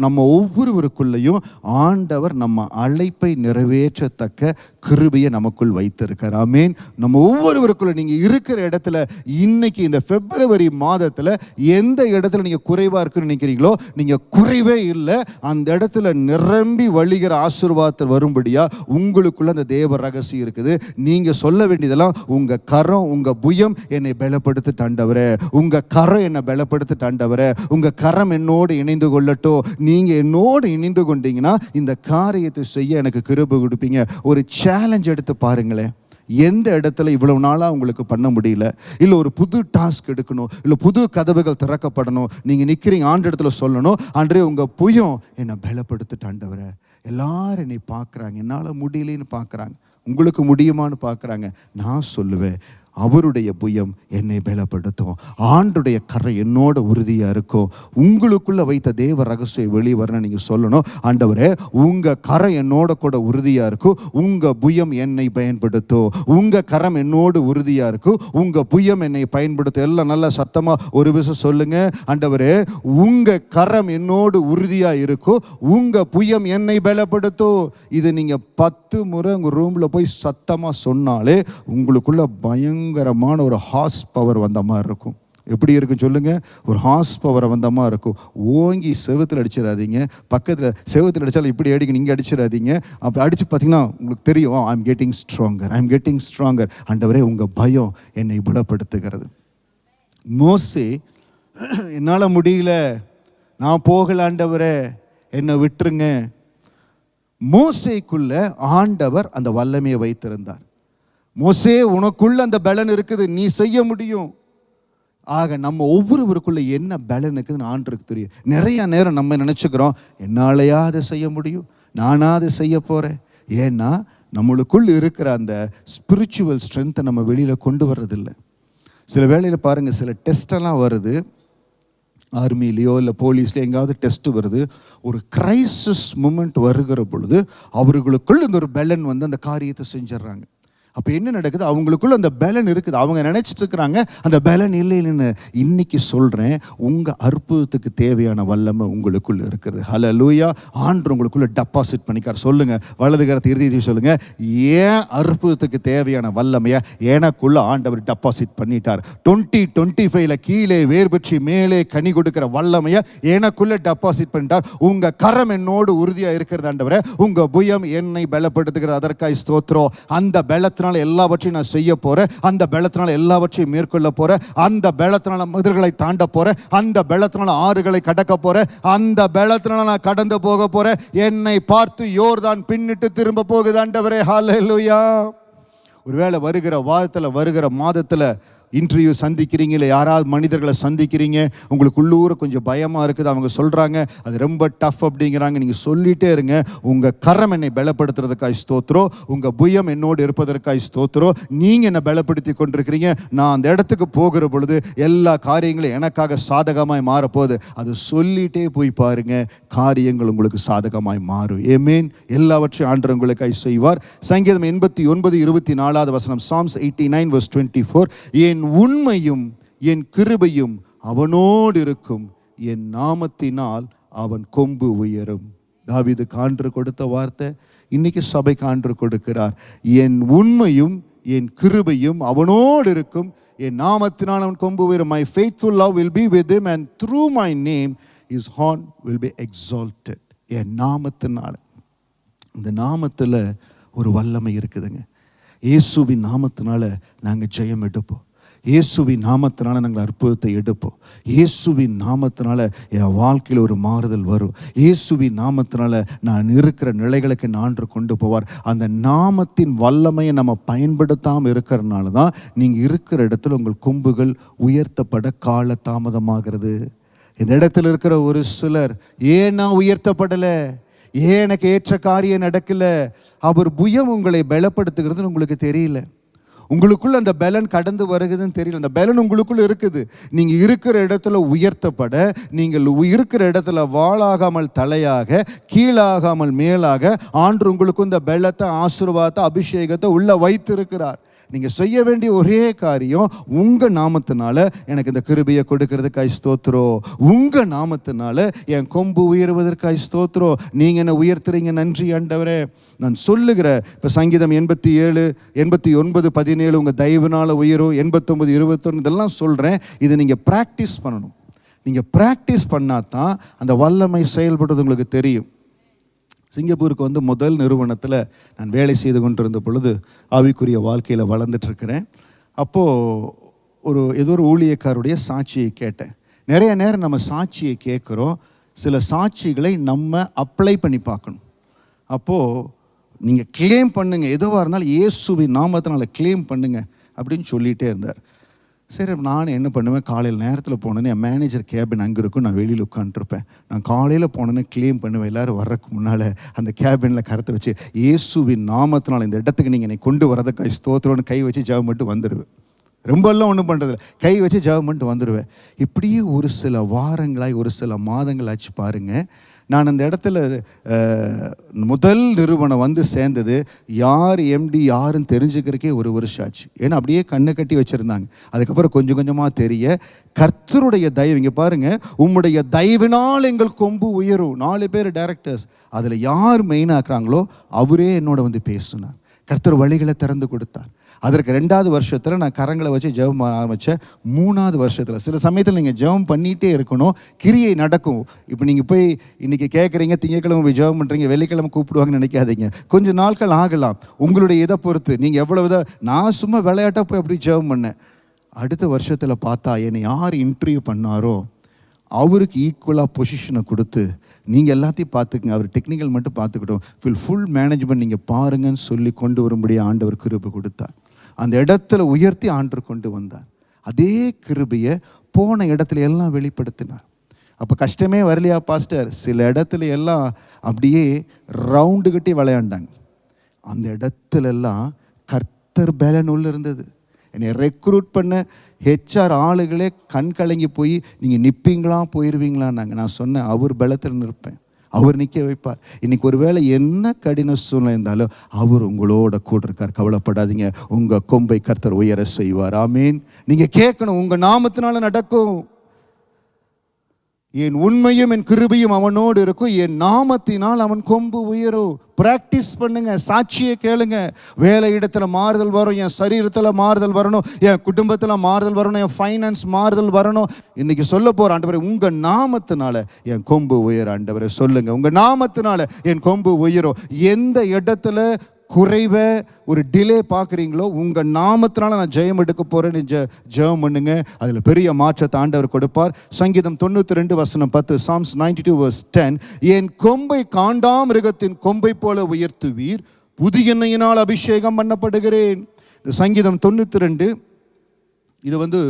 நம்ம ஒவ்வொருவருக்குள்ளேயும் ஆண்டவர் நம்ம அழைப்பை நிறைவேற்றத்தக்க கிருபையை நமக்குள் வைத்திருக்கார். ஆமேன். நம்ம ஒவ்வொருவருக்குள்ள நீங்கள் இருக்கிற இடத்துல இன்னைக்கு இந்த பிப்ரவரி மாதத்தில் எந்த இடத்துல நீங்கள் குறைவாக இருக்குன்னு நினைக்கிறீங்களோ, நீங்கள் குறைவே இல்லை. அந்த இடத்துல நிரம்பி வழிகிற ஆசீர்வாதத்தில் வரும்படியா உங்களுக்குள்ள அந்த தேவ ரகசியம் இருக்குது. நீங்கள் சொல்ல வேண்டியதெல்லாம், உங்கள் கரம், உங்கள் புயம் என்னை பலப்படுத்திட்டு ஆண்டவரே, உங்க கரம் என்ன பலப்படுத்திட்டு ஆண்டவரே, உங்க கரம் என்னோடு இணைந்து கொள்ளட்டும். நீங்க என்னோடு இணைந்து கொண்டீங்கன்னா இந்த காரியத்தை செய்ய எனக்கு கிருபை கொடுப்பீங்க. ஒரு சேலஞ்ச் எடுத்து பாருங்களேன். எந்த இடத்துல இவ்வளவு நாளாக உங்களுக்கு பண்ண முடியல, இல்லை ஒரு புது டாஸ்க் எடுக்கணும், இல்லை புது கதவுகள் திறக்கப்படணும், நீங்கள் நிற்கிறீங்க, ஆண்டு இடத்துல சொல்லணும், ஆண்டவரே உங்கள் புயம் என்னை பலப்படுத்திட்டு ஆண்டவரே. எல்லாரும் என்னை பார்க்குறாங்க, என்னால் முடியலன்னு பார்க்குறாங்க, உங்களுக்கு முடியுமான்னு பார்க்குறாங்க. நான் சொல்லுவேன், அவருடைய புயம் என்னை பலப்படுத்தும், ஆண்டுடைய கரை என்னோட உறுதியாக இருக்கும். உங்களுக்குள்ள வைத்த தேவ ரகசியம் வெளியே வரணும். நீங்கள் சொல்லணும், ஆண்டவரே உங்கள் கரை என்னோட கூட உறுதியாக இருக்கும், உங்கள் புயம் என்னை பயன்படுத்தும், உங்கள் கரம் என்னோடு உறுதியாக இருக்கும், உங்கள் புயம் என்னை பயன்படுத்தும். எல்லாம் நல்லா சத்தமாக ஒரு விஷயம் சொல்லுங்க. ஆண்டவரே உங்கள் கரம் என்னோடு உறுதியாக இருக்கும், உங்கள் புயம் என்னை பலப்படுத்தும். இது நீங்கள் 10 முறை உங்கள் ரூமில் போய் சத்தமாக சொன்னாலே உங்களுக்குள்ள பயங்கரமான ஒரு ஹார்ஸ் பவர் வந்த மாதிரி இருக்கும். எப்படி இருக்குன்னு சொல்லுங்க. ஒரு ஹார்ஸ் பவர் வந்த மாதிரி இருக்கும். ஓங்கி செவத்தில் அடிச்சிடாதீங்க. பக்கத்தில் செவத்தில் அடித்தாலும் இப்படி அடிக்கணும், இங்கே அடிச்சிடாதீங்க. அப்படி அடித்து பார்த்தீங்கன்னா உங்களுக்கு தெரியும், I am getting stronger, I am getting stronger. ஆண்டவரே உங்கள் பயம் என்னை பலப்படுத்துகிறது. மோசே, என்னால் முடியல, நான் போகல ஆண்டவரே, என்னை விட்டுருங்க. மோசேக்குள்ள ஆண்டவர் அந்த வல்லமையை வைத்திருந்தார். மோசே உனக்குள்ள அந்த பலன் இருக்குது, நீ செய்ய முடியும். ஆக நம்ம ஒவ்வொருவருக்குள்ள என்ன பலன் இருக்குதுன்னு ஆண்டவருக்கு தெரியும். நிறைய நேரம் நம்ம நினச்சிக்கிறோம், என்னாலையா அதை செய்ய முடியும், நானா அதை செய்ய போகிறேன். ஏன்னா நம்மளுக்குள் இருக்கிற அந்த ஸ்பிரிச்சுவல் ஸ்ட்ரென்த்தை நம்ம வெளியில் கொண்டு வர்றதில்லை. சில வேளையில் பாருங்கள், சில டெஸ்டெல்லாம் வருது, ஆர்மிலேயோ இல்லை போலீஸ்லேயோ எங்காவது டெஸ்ட் வருது. ஒரு கிரைசிஸ் மூமெண்ட் வருகிற பொழுது அவர்களுக்குள்ள இந்த ஒரு பலன் வந்து அந்த காரியத்தை செஞ்சிடறாங்க. அப்போ என்ன நடக்குது, அவங்களுக்குள்ள அந்த பலன் இருக்குது. அவங்க நினைச்சிட்டு இருக்கிறாங்க அந்த பலன் இல்லைன்னு. இன்னைக்கு சொல்கிறேன், உங்கள் அற்புதத்துக்கு தேவையான வல்லமை உங்களுக்குள்ள இருக்குது. ஹல்லேலூயா. ஆண்டவர் உங்களுக்குள்ள டெபாசிட் பண்ணிக்கார். சொல்லுங்க, வலது கரத்தை இறுதி சொல்லுங்க, ஏன் அற்புதத்துக்கு தேவையான வல்லமையை எனக்குள்ள ஆண்டவர் டெபாசிட் பண்ணிட்டார். 2025 கீழே வேர் பற்றி மேலே கனி கொடுக்கிற வல்லமையை எனக்குள்ள டெபாசிட் பண்ணிட்டார். உங்க கரம் என்னோடு உறுதியாக இருக்கிறது ஆண்டவரே, உங்க புயம் என்னை பலப்படுத்துகிறது. அதற்காக ஸ்தோத்திரம். அந்த பலத்தினால எல்லாவற்றையும் நான் செய்ய போறேன், அந்த பலத்தினால எல்லாவற்றையும் மேற்கொள்ள போறேன், அந்த பலத்தினால மதில்களை தாண்ட போறேன், அந்த பலத்தினால ஆறுகளை கடக்க போறேன், அந்த பலத்தினால நான் கடந்து போக போறேன். என்னை பார்த்து யோர்தான் பின்னிட்டு திரும்ப போகுது ஆண்டவரே. ஹல்லேலூயா. ஒருவேளை வருகிற வாரத்தில், வருகிற மாதத்தில் இன்டர்வியூ சந்திக்கிறீங்க, இல்லை யாராவது மனிதர்களை சந்திக்கிறீங்க, உங்களுக்கு உள்ளூர கொஞ்சம் பயமாக இருக்குது, அவங்க சொல்கிறாங்க அது ரொம்ப டஃப் அப்படிங்கிறாங்க. நீங்கள் சொல்லிகிட்டே இருங்க, உங்கள் கரம் என்னை பலப்படுத்துறதுக்காக ஸ்தோத்திரம், உங்கள் புயம் என்னோடு இருப்பதற்காக ஸ்தோத்திரம். நீங்கள் என்னை பலப்படுத்தி கொண்டிருக்கிறீங்க. நான் அந்த இடத்துக்கு போகிற பொழுது எல்லா காரியங்களும் எனக்காக சாதகமாய் மாறப்போகுது. அது சொல்லிகிட்டே போய் பாருங்க, காரியங்கள் உங்களுக்கு சாதகமாய் மாறும். ஆமென். எல்லாவற்றையும் ஆண்டவர் உங்களுக்காக செய்வார். சங்கீதம் 89:24 வசனம், Psalms 89:24, என் உண்மையும் என் கிருபையும் அவனோடு இருக்கும், என் நாமத்தினால் அவன் கொம்பு உயரும். தாவீது கான்று கொடுத்த வார்த்தை இன்னைக்கு சபை கான்று கொடுக்கிறார். என் உண்மையும் என் கிருபையும் அவனோடு இருக்கும், என் நாமத்தினால் அவன் கொம்பு உயரும். My faithful love will be with him and through my name his horn will be exalted. என் நாமத்தினால், இந்த நாமத்தில் ஒரு வல்லமை இருக்குதுங்க. இயேசுவின் நாமத்தினால நாங்கள் ஜெயம் எடுப்போம். இயேசுவின் நாமத்தினால நாங்கள் அற்புதத்தை எடுப்போம். இயேசுவின் நாமத்தினால என் வாழ்க்கையில் ஒரு மாறுதல் வரும். இயேசுவின் நாமத்தினால நான் இருக்கிற நிலைகளுக்கு ஆண்டு கொண்டு போவார். அந்த நாமத்தின் வல்லமையை நம்ம பயன்படுத்தாமல் இருக்கிறதுனால தான் நீங்கள் இருக்கிற இடத்துல உங்கள் கொம்புகள் உயர்த்தப்பட கால தாமதமாகிறது. இந்த இடத்துல இருக்கிற ஒரு சிலர், ஏன் நான் உயர்த்தப்படலை, ஏன் எனக்கு ஏற்ற காரியம் நடக்கல, அவர் புயம் உங்களை பலப்படுத்துகிறதுன்னு உங்களுக்கு தெரியல. உங்களுக்குள்ள அந்த பலன் கடந்து வருகுதுன்னு தெரியல. அந்த பலன் உங்களுக்குள்ள இருக்குது. நீங்க இருக்கிற இடத்துல உயர்த்தப்பட, நீங்கள் இருக்கிற இடத்துல வாளாகாமல் தலையாக, கீழாகாமல் மேலாக ஆண்டு உங்களுக்கு இந்த பலத்தை, ஆசீர்வாதத்தை, அபிஷேகத்தை உள்ள வைத்திருக்கிறார். நீங்கள் செய்ய வேண்டிய ஒரே காரியம், உங்கள் நாமத்தினால எனக்கு இந்த கிருபையை கொடுக்கறதுக்காய் ஸ்தோத்திரம், உங்கள் நாமத்தினால என் கொம்பு உயர்வதற்காய் ஸ்தோத்திரம், நீங்கள் என்ன உயர்த்துறீங்க, நன்றி ஆண்டவரே. நான் சொல்லுகிற இப்போ சங்கீதம் 87, 89, 17 உங்கள் தயவுனால உயரும், 89, 21 இதெல்லாம் சொல்கிறேன். இதை நீங்கள் ப்ராக்டிஸ் பண்ணணும். நீங்கள் ப்ராக்டிஸ் பண்ணால் தான் அந்த வல்லமை செயல்படுறது உங்களுக்கு தெரியும். சிங்கப்பூருக்கு வந்து முதல் நிறுவனத்தில் நான் வேலை செய்து கொண்டிருந்த பொழுது ஆவிக்குரிய வாழ்க்கையில் வளர்ந்துட்டுருக்கிறேன். அப்போது ஏதோ ஒரு ஊழியக்காருடைய சாட்சியை கேட்டேன். நிறைய நேரம் நம்ம சாட்சியை கேட்குறோம், சில சாட்சிகளை நம்ம அப்ளை பண்ணி பார்க்கணும். அப்போது நீங்கள் கிளைம் பண்ணுங்கள், எதுவாக இருந்தாலும் இயேசுவின் நாமத்தினால கிளைம் பண்ணுங்கள் அப்படின்னு சொல்லிகிட்டே இருந்தார். சரி, நான் என்ன பண்ணுவேன், காலையில் நேரத்தில் போனேன்னு என் மேனேஜர் கேபின் அங்கே இருக்கும், நான் வெளியில் உட்காந்துருப்பேன். நான் காலையில் போனேன்னு கிளைம் பண்ணுவேன். எல்லோரும் வர்றதுக்கு முன்னால் அந்த கேபினில் கருத்தை வச்சு, இயேசுவின் நாமத்தினால் இந்த இடத்துக்கு நீங்கள் என்னை கொண்டு வரதுக்காய் ஸ்தோத்திரம்னு கை வச்சு ஜெபம் பண்ணிட்டு வந்துடுவேன். ரொம்பலாம் ஒன்றும் பண்ணுறதில்ல, கை வச்சு ஜெபம் பண்ணிட்டு வந்துடுவேன். இப்படியே ஒரு சில வாரங்களாய், ஒரு சில மாதங்கள் ஆச்சு பாருங்கள். நான் அந்த இடத்துல முதல் நிறுவனம் வந்து சேர்ந்தது, யார் எம்டி யாருன்னு தெரிஞ்சுக்கிறதுக்கே ஒரு வருஷம் ஆச்சு. ஏன்னா அப்படியே கண்ணை கட்டி வச்சுருந்தாங்க. அதுக்கப்புறம் கொஞ்சம் கொஞ்சமாக தெரிய, கர்த்தருடைய தயவு, இங்கே பாருங்கள், உம்முடைய தயவினால் எங்கள் கொம்பு உயரும். 4 பேர் டைரக்டர்ஸ், அதில் யார் மெயினாக்குறாங்களோ அவரே என்னோட வந்து பேசினார். கர்த்தர் வழிகளை திறந்து கொடுத்தார். அதற்கு 2வது வருஷத்தில் நான் கரங்களை வச்சு ஜெபம் ஆரம்பித்தேன். 3வது வருஷத்தில் சில சமயத்தில் நீங்கள் ஜெபம் பண்ணிகிட்டே இருக்கணும், கிரியை நடக்கும். இப்போ நீங்கள் போய் இன்றைக்கி கேட்குறீங்க, திங்கக்கிழமை போய் ஜெபம் பண்ணுறீங்க, வெள்ளிக்கிழமை கூப்பிடுவாங்கன்னு நினைக்காதீங்க. கொஞ்சம் நாட்கள் ஆகலாம், உங்களுடைய இதை பொறுத்து. நீங்கள் எவ்வளவு நான் சும்மா விளையாட்டாக போய் அப்படி ஜெபம் பண்ணேன். அடுத்த வருஷத்தில் பார்த்தா என்னை யார் இன்டர்வியூ பண்ணாரோ அவருக்கு ஈக்குவலாக பொசிஷனை கொடுத்து, நீங்கள் எல்லாத்தையும் பார்த்துக்குங்க, அவர் டெக்னிக்கல் மட்டும் பார்த்துக்கிட்டோம், ஃபுல் மேனேஜ்மெண்ட் நீங்கள் பாருங்கன்னு சொல்லி கொண்டு வரும்படியாக ஆண்டவர் கிருபை கொடுத்தார். அந்த இடத்துல உயர்த்தி ஆண்டவர் கொண்டு வந்தார். அதே கிருபையை போன இடத்துல எல்லாம் வெளிப்படுத்தினார். அப்போ கஷ்டமே வரலையா பாஸ்டர்? சில இடத்துல எல்லாம் அப்படியே ரவுண்டு கட்டி விளையாண்டாங்க. அந்த இடத்துலெல்லாம் கர்த்தர் பலன் உள்ள இருந்தது. என்னை ரெக்ரூட் பண்ண ஹெச்ஆர் ஆளுகளே கண் கலங்கி போய், நீங்கள் நிற்பீங்களா போயிடுவீங்களான்னாங்க. நான் சொன்னேன், அவர் பலத்தில் நிற்பேன், அவர் நிற்க வைப்பார். இன்றைக்கி ஒரு வேளை என்ன கடின சூழ்நிலை இருந்தாலும் அவர் உங்களோட கூட இருக்கார், கவலைப்படாதீங்க. உங்கள் கொம்பை கர்த்தர் உயர செய்வார். ஆமீன். நீங்கள் கேட்கணும், உங்கள் நாமத்தினால நடக்கும். என் உண்மையும் என் கிருபையும் அவனோடு இருக்கும், என் நாமத்தினால் அவன் கொம்பு உயரும். பிராக்டிஸ் பண்ணுங்க, சாட்சியை கேளுங்க. வேலை இடத்துல மாறுதல் வரும், என் சரீரத்தில் மாறுதல் வரணும், என் குடும்பத்தில் மாறுதல் வரணும், என் ஃபைனான்ஸ் மாறுதல் வரணும். இன்னைக்கு சொல்ல போகிற ஆண்டவரே, உங்கள் நாமத்தினால என் கொம்பு உயர. ஆண்டவரே சொல்லுங்க, உங்கள் நாமத்தினால என் கொம்பு உயரும். எந்த இடத்துல குறைவை ஒரு டிலே பார்க்குறீங்களோ, உங்கள் நாமத்தினால நான் ஜெயம் எடுக்க போகிறேன்னு ஜெபம் பண்ணுங்க. அதில் பெரிய மாற்றத்தை ஆண்டவர் கொடுப்பார். சங்கீதம் 92:10, Psalms 92:10, என் கொம்பை காண்டாமிருகத்தின் கொம்பை போல உயர்த்துவீர், புதிய எண்ணெயினால் அபிஷேகம் பண்ணப்படுகிறேன். இந்த சங்கீதம் 92, இது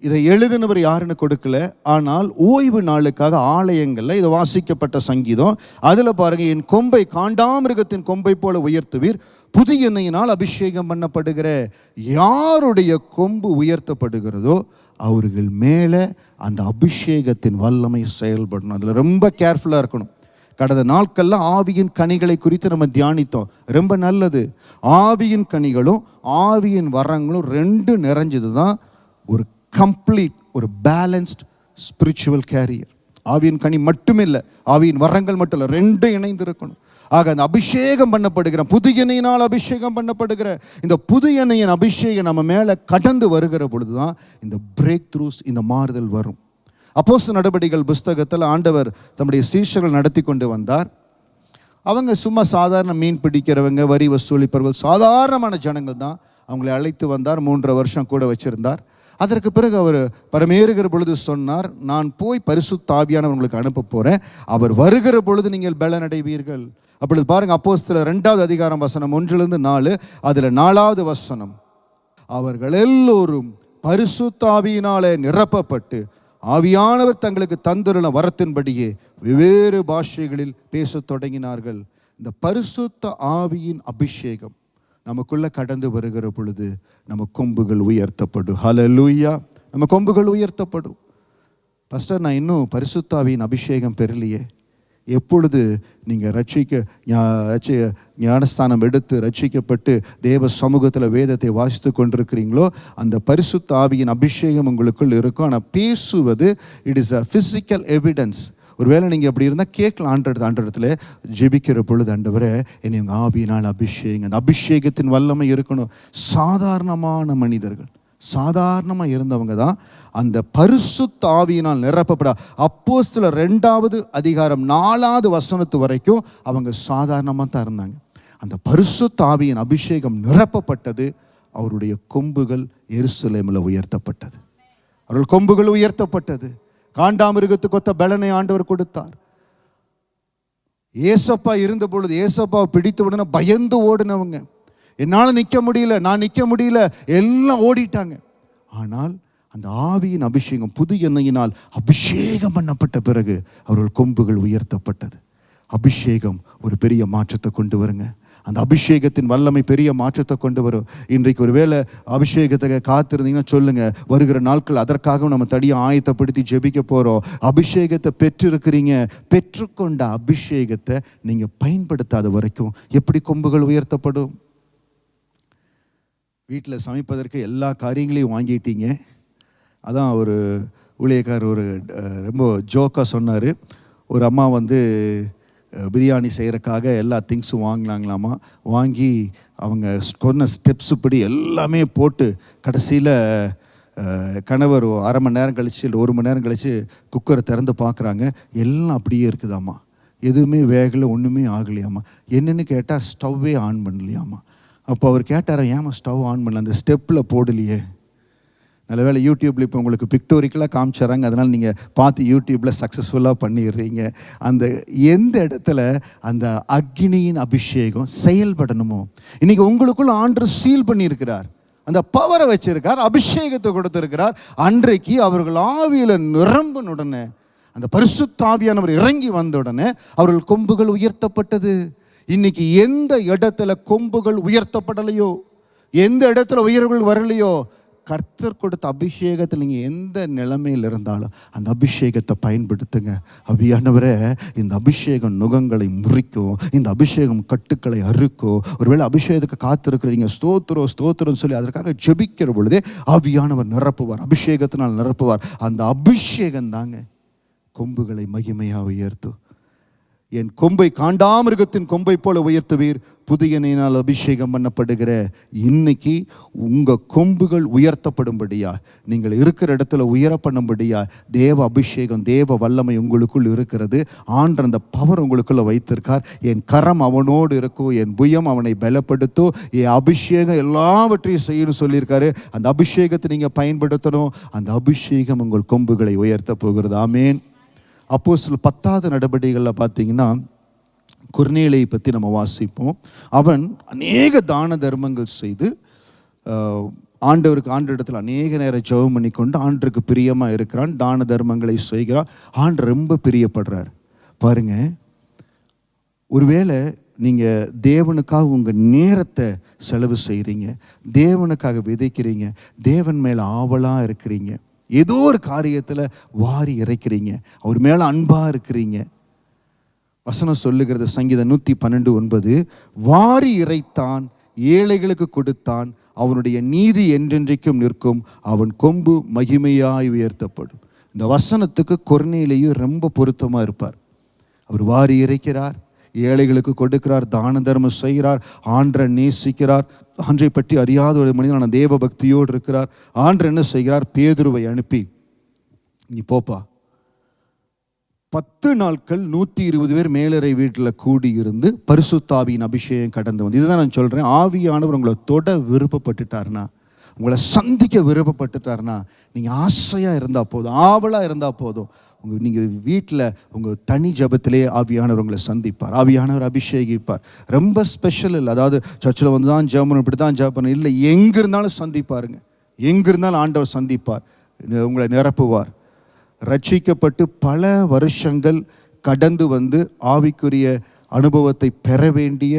இதை எழுதினவர் யாருன்னு கொடுக்கல, ஆனால் ஓய்வு நாளுக்காக ஆலயங்களில் இது வாசிக்கப்பட்ட சங்கீதம். அதில் பாருங்கள், என் கொம்பை காண்டாமிருகத்தின் கொம்பை போல உயர்த்துவீர், புதிய எண்ணெயினால் அபிஷேகம் பண்ணப்படுகிற. யாருடைய கொம்பு உயர்த்தப்படுகிறதோ அவர்கள் மேலே அந்த அபிஷேகத்தின் வல்லமை செயல்படணும். அதில் ரொம்ப கேர்ஃபுல்லாக இருக்கணும். கடந்த நாட்களில் ஆவியின் கனிகளை குறித்து நம்ம தியானித்தோம். ரொம்ப நல்லது. ஆவியின் கனிகளும் ஆவியின் வரங்களும் 2 நிறைஞ்சது தான் ஒரு கம்ப்ளீட், ஒரு பேலன்ஸ்ட் ஸ்பிரிச்சுவல் கேரியர். ஆவியின் கனி மட்டுமே இல்லை, ஆவியின் வரங்கள் மட்டும் இல்லை, 2 இணைந்து இருக்கணும். ஆக அந்த அபிஷேகம் பண்ணப்படுகிற, புதிய எண்ணெயினால் அபிஷேகம் பண்ணப்படுகிற இந்த புதிய எண்ணெயின் அபிஷேகம் நம்ம மேலே கடந்து வருகிற பொழுது தான் இந்த பிரேக் த்ரூஸ், இந்த மாறுதல் வரும். அப்போஸ்தலர் நடபடிகள் புஸ்தகத்தில் ஆண்டவர் தம்முடைய சீஷர்கள் நடத்தி கொண்டு வந்தார். அவங்க சும்மா சாதாரண மீன் பிடிக்கிறவங்க, வரி வசூலிப்பவர்கள், சாதாரணமான ஜனங்கள் தான். அவங்களை அழைத்து வந்தார், 3.5 வருஷம் கூட வச்சிருந்தார். அதற்கு பிறகு அவர் பரமேறுகிற பொழுது சொன்னார், நான் போய் பரிசுத்த ஆவியானவர் உங்களுக்கு அனுப்ப போகிறேன், அவர் வருகிற பொழுது நீங்கள் பலனடைவீர்கள். அப்பொழுது பாருங்கள், அப்போஸ்தலர் 2வது அதிகாரம் வசனம் 1-4, அதில் 4வது வசனம், அவர்கள் எல்லோரும் பரிசுத்த ஆவியினாலே நிரப்பப்பட்டு ஆவியானவர் தங்களுக்கு தந்துள்ள வரத்தின்படியே வெவ்வேறு பாஷைகளில் பேசத் தொடங்கினார்கள். இந்த பரிசுத்த ஆவியின் அபிஷேகம் நமக்குள்ள கடந்து வருகிற பொழுது நம்ம கொம்புகள் உயர்த்தப்படும். ஹல்லேலூயா. நம்ம கொம்புகள் உயர்த்தப்படும். பாஸ்டர், நான் இன்னும் பரிசுத்த ஆவியின் அபிஷேகம் பெறலையே. எப்பொழுது நீங்கள் ஞானஸ்தானம் எடுத்து ரட்சிக்கப்பட்டு தேவ சமூகத்தில் வேதத்தை வாசித்து கொண்டிருக்கிறீங்களோ, அந்த பரிசுத்த ஆவியின் அபிஷேகம் உங்களுக்குள் இருக்கும். ஆனால் பேசுவது it is a physical evidence. ஒருவேளை நீங்கள் அப்படி இருந்தால் கேட்கலாம், ஆண்டவரத்தில் ஜெபிக்கிற பொழுது, ஆண்டவரே என்னை உங்கள் ஆவியினால் அபிஷேகம். அந்த அபிஷேகத்தின் வல்லமை இருக்கணும். சாதாரணமான மனிதர்கள், சாதாரணமாக இருந்தவங்க தான் அந்த பரிசுத்த ஆவியினால் நிரப்பப்பட. அப்போஸ்தலர் 2வது அதிகாரம் 4வது வசனத்து வரைக்கும் அவங்க சாதாரணமாக தான் இருந்தாங்க. அந்த பரிசுத்த ஆவியின் அபிஷேகம் நிரப்பப்பட்டது. அவருடைய கொம்புகள் எருசலேமில் உயர்த்தப்பட்டது. அவர்கள் கொம்புகள் உயர்த்தப்பட்டது. காண்டாமிருகத்துக்கு ஒத்த பலனை ஆண்டவர் கொடுத்தார். ஏசப்பா இருந்த பொழுது ஏசப்பாவை பிடித்த உடனே பயந்து ஓடினவங்க, என்னால் நிற்க முடியல, நான் நிற்க முடியல, எல்லாம் ஓடிட்டாங்க. ஆனால் அந்த ஆவியின் அபிஷேகம், புது எண்ணெயினால் அபிஷேகம் பண்ணப்பட்ட பிறகு அவர்கள் கொம்புகள் உயர்த்தப்பட்டது. அபிஷேகம் ஒரு பெரிய மாற்றத்தை கொண்டு வருங்க. அந்த அபிஷேகத்தின் வல்லமை பெரிய மாற்றத்தை கொண்டு வரும். இன்றைக்கு ஒரு வேளை அபிஷேகத்தை காத்திருந்தீங்கன்னா சொல்லுங்க, வருகிற நாட்கள் அதற்காக நம்ம தடியை ஆயத்தப்படுத்தி ஜெபிக்க போகிறோம். அபிஷேகத்தை பெற்றிருக்கிறீங்க. பெற்றுக்கொண்ட அபிஷேகத்தை நீங்கள் பயன்படுத்தாத வரைக்கும் எப்படி கொம்புகள் உயர்த்தப்படும்? வீட்டில் சமைப்பதற்கு எல்லா காரியங்களையும் வாங்கிட்டீங்க. அதான் ஒரு ஊழியக்காரர் ஒரு ரொம்ப ஜோக்காக சொன்னார். ஒரு அம்மா பிரியாணி செய்கிறக்காக எல்லா திங்ஸும் வாங்கினாங்களாமா. வாங்கி அவங்க சொன்ன ஸ்டெப்ஸு படி எல்லாமே போட்டு கடைசியில் கணவர் 1/2 மணி நேரம் கழிச்சு இல்லை 1 மணி நேரம் கழித்து குக்கரை திறந்து பார்க்குறாங்க. எல்லாம் அப்படியே இருக்குதாம்மா, எதுவுமே வேகலை, ஒன்றுமே ஆகலையாம்மா. என்னென்னு கேட்டால் ஸ்டவ்வே ஆன் பண்ணலையாம்மா. அப்போ அவர் கேட்டார், ஏமா ஸ்டவ் ஆன் பண்ணல, அந்த ஸ்டெப்பில் போடலையே. நல்ல வேளை யூடியூப்பில் இப்போ உங்களுக்கு பிக்டோரிக்கலாக காமிச்சிடறாங்க, அதனால் நீங்கள் பார்த்து யூடியூப்பில் சக்ஸஸ்ஃபுல்லாக பண்ணிடுறீங்க. அந்த எந்த இடத்துல அந்த அக்னியின் அபிஷேகம் செயல்படணுமோ, இன்றைக்கி உங்களுக்குள்ள ஆண்டவர் சீல் பண்ணியிருக்கிறார், அந்த பவரை வச்சிருக்கார், அபிஷேகத்தை கொடுத்துருக்கிறார். அன்றைக்கு அவர்கள் ஆவியில் நிரம்பின உடனே, அந்த பரிசுத்த ஆவியானவர் இறங்கி வந்த உடனே அவர்கள் கொம்புகள் உயர்த்தப்பட்டது. இன்னைக்கு எந்த இடத்துல கொம்புகள் உயர்த்தப்படலையோ, எந்த இடத்துல உயர்வுகள் வரலையோ, கர்த்தர் கொடுத்த அபிஷேகத்தில் நீங்கள் எந்த நிலைமையில் இருந்தாலும் அந்த அபிஷேகத்தை பயன்படுத்துங்க. ஆவியானவரே, இந்த அபிஷேகம் நுகங்களை முறிக்கும், இந்த அபிஷேகம் கட்டுக்களை அறுக்கும். ஒருவேளை அபிஷேகத்துக்கு காத்திருக்கிறீங்க, ஸ்தோத்திரம் சொல்லி அதற்காக ஜெபிக்கிற பொழுதே ஆவியானவர் நிரப்புவார், அபிஷேகத்தினால் நிரப்புவார். அந்த அபிஷேகம் தாங்க கொம்புகளை மகிமையாக உயர்த்தும். என் கொம்பை காண்டாமிருகத்தின் கொம்பை போல உயர்த்துவீர். புதிய எண்ணெயினால் அபிஷேகம் பண்ணப்படுகிற இன்னைக்கு உங்கள் கொம்புகள் உயர்த்தப்படும்படியா, நீங்கள் இருக்கிற இடத்துல உயர பண்ணும்படியா தேவ அபிஷேகம், தேவ வல்லமை உங்களுக்குள் இருக்கிறது. ஆண்டவர் அந்த பவர் உங்களுக்குள்ள வைத்திருக்கார். என் கரம் அவனோடு இருக்கோ, என் புயம் அவனை பலப்படுத்தோ, என் அபிஷேகம் எல்லாவற்றையும் செய்யணும்னு சொல்லியிருக்காரு. அந்த அபிஷேகத்தை நீங்கள் பயன்படுத்தணும். அந்த அபிஷேகம் உங்கள் கொம்புகளை உயர்த்த போகிறது. ஆமேன். அப்போஸ்தலர் 10வது நடவடிக்கைகளில் பார்த்தீங்கன்னா கொர்நேலியை பற்றி நம்ம வாசிப்போம். அவன் அநேக தான தர்மங்கள் செய்து ஆண்டவரிடத்தில் அநேக நேரம் ஜெபம் பண்ணி கொண்டு ஆண்டருக்கு பிரியமாக இருக்கிறான், தான தர்மங்களை செய்கிறான். ஆண்டவர் ரொம்ப பிரியப்படுறார். பாருங்க, ஒருவேளை நீங்கள் தேவனுக்காக உங்கள் நேரத்தை செலவு செய்கிறீங்க, தேவனுக்காக விதைக்கிறீங்க, தேவன் மேலே ஆவலாக இருக்கிறீங்க, ஏதோ ஒரு காரியத்தில் வாரி இறைக்கிறீங்க, அவர் மேலே அன்பாக இருக்கிறீங்க. வசனம் சொல்லுகிறது, சங்கீதம் 112:9, வாரி இறைத்தான், ஏழைகளுக்கு கொடுத்தான், அவனுடைய நீதி என்றென்றைக்கும் நிற்கும், அவன் கொம்பு மகிமையாய் உயர்த்தப்படும். இந்த வசனத்துக்கு கொர்நேலியு ரொம்ப பொருத்தமாக இருப்பார். அவர் வாரி இறைக்கிறார், ஏழைகளுக்கு கொடுக்கிறார், தான தர்மம் செய்கிறார், ஆண்டரை நேசிக்கிறார். ஆண்டரை பற்றி அறியாத ஒரு மனிதனான தேவ பக்தியோடு இருக்கிறார். ஆண்டர் என்ன செய்கிறார்? பேதுருவை அனுப்பி, நீ போப்பா, 10 நாட்கள் 120 பேர் மேலறை வீட்டில் கூடியிருந்து பரிசுத்த ஆவியின் அபிஷேகம் கடந்து வந்து. இதுதான் நான் சொல்கிறேன், ஆவியானவர் உங்களை தொட விருப்பப்பட்டுட்டார்னா, உங்களை சந்திக்க விருப்பப்பட்டுட்டார்னா, நீங்கள் ஆசையாக இருந்தால் போதும், ஆவலாக இருந்தால் போதும். நீங்கள் வீட்டில் உங்கள் தனி ஜபத்திலே ஆவியானவர் உங்களை சந்திப்பார், ஆவியானவர் அபிஷேகிப்பார். ரொம்ப ஸ்பெஷல் இல்லை, அதாவது சர்ச்சில் வந்து தான் ஜெபம் இப்படி தான் ஜெபம் இல்லை, எங்கே இருந்தாலும் சந்திப்பாருங்க. எங்கே இருந்தாலும் ஆண்டவர் சந்திப்பார், உங்களை நிரப்புவார். ரட்சிக்கப்பட்டு பல வருஷங்கள் கடந்து வந்து ஆவிக்குரிய அனுபவத்தை பெற வேண்டிய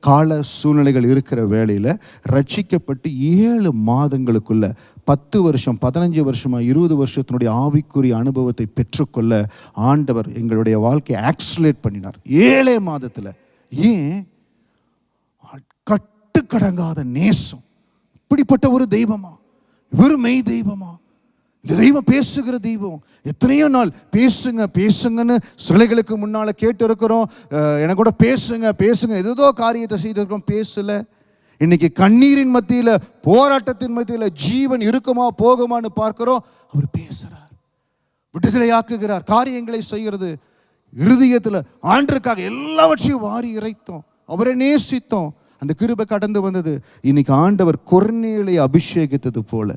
கால சூழ்நிலைகள் இருக்கிற வேளையில் ரட்சிக்கப்பட்டு 7 மாதங்களுக்குள்ள 10 வருஷம் 15 வருஷமா 20 வருஷத்தினுடைய ஆவிக்குரிய அனுபவத்தை பெற்றுக்கொள்ள ஆண்டவர் எங்களுடைய வாழ்க்கையை ஆக்சிலேட் பண்ணினார் 7 மாதத்தில். ஏன்? கட்டுக்கடங்காத நேசம். இப்படிப்பட்ட ஒரு தெய்வமா, இவர் மெய் தெய்வமா? இந்த தெய்வம் பேசுகிற தெய்வம். எத்தனையோ நாள் பேசுங்க பேசுங்கன்னு சிலைகளுக்கு முன்னால் கேட்டு இருக்கிறோம். எனக்கு கூட பேசுங்க ஏதோ காரியத்தை செய்திருக்கிறோம், பேசல. இன்னைக்கு கண்ணீரின் மத்தியில், போராட்டத்தின் மத்தியில் ஜீவன் இருக்குமா போகுமான்னு பார்க்கிறோம். அவர் பேசுறார், விடுதலையாக்குகிறார், காரியங்களை செய்கிறது. இருதயத்தில் ஆண்டருக்காக எல்லாவற்றையும் வாரி இறைத்தோம், அவரை நேசித்தோம். அந்த கிருபை கடந்து வந்தது. இன்னைக்கு ஆண்டவர் கொர்நேலியை அபிஷேகித்தது போல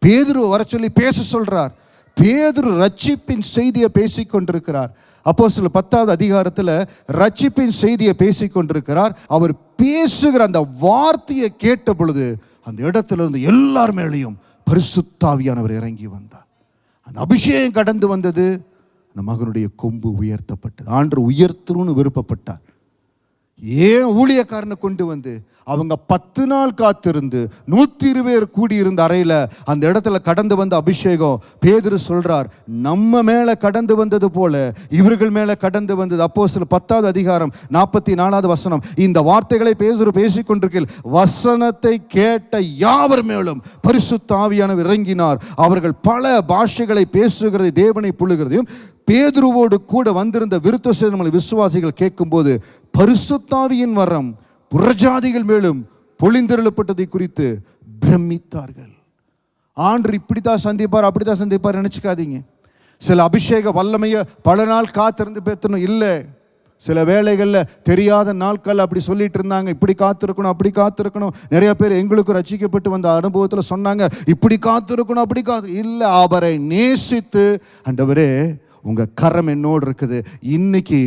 பேதுரு வர சொல்லி பேச சொல்றார். பேதுரு ரட்சிப்பின் செய்தியை பேசிக்கொண்டிருக்கிறார். அப்போஸ்தலர் 10வது அதிகாரத்தில் ரட்சிப்பின் செய்தியை பேசிக்கொண்டிருக்கிறார். அவர் பேசுகிற அந்த வார்த்தையை கேட்ட பொழுது அந்த இடத்துல இருந்து எல்லார் மேலேயும் பரிசுத்தாவியானவர் இறங்கி வந்தார். அந்த அபிஷேகம் கடந்து வந்தது. அந்த மகனுடைய கொம்பு உயர்த்தப்பட்டது. ஆண்டவர் உயர்த்தணும்னு விருப்பப்பட்டார். ஏன் ஊழியக்காரனை கொண்டு வந்து அவங்க 10 நாள் காத்திருந்து 120 பேர் கூடியிருந்த அறையில் அந்த இடத்துல கடந்து வந்த அபிஷேகம் பேதுரு சொல்றார், நம்ம மேல கடந்து வந்தது போல இவர்கள் மேல கடந்து வந்தது. அப்போஸ்தலர் 10வது அதிகாரம் 44வது வசனம். இந்த வார்த்தைகளை பேதுரு பேசிக்கொண்டிருக்கையில் வசனத்தை கேட்ட யாவர் மேலும் பரிசுத்த ஆவியானவர் இறங்கினார். அவர்கள் பல பாஷைகளை பேசுகிறதை தேவனை புழுகிறதையும் பேதுருவோடு கூட வந்திருந்த விருத்த விசுவாசிகள் கேட்கும்போது பரிசுத்தாவியின் வரம் புறஜாதிகள் மேலும் பொழிந்தருளப்பட்டதை குறித்து பிரமித்தார்கள். ஆண்டவர் இப்படித்தான் சந்திப்பார் அப்படித்தான் சந்திப்பார் நினைச்சுக்காதீங்க. சில அபிஷேக வல்லமையை பல நாள் காத்திருந்து பேத்தணும் இல்லை. சில வேளைகளில் தெரியாத நாட்கள் அப்படி சொல்லிட்டு இருந்தாங்க, இப்படி காத்திருக்கணும் அப்படி காத்திருக்கணும். நிறைய பேர் எங்களுக்கு ரட்சிக்கப்பட்டு வந்த அனுபவத்தில் சொன்னாங்க, இப்படி காத்திருக்கணும் அப்படி இல்லை. அவரை நேசித்து, ஆண்டவரே உங்க கரம் என்னோடு இருக்குது. இன்னைக்கு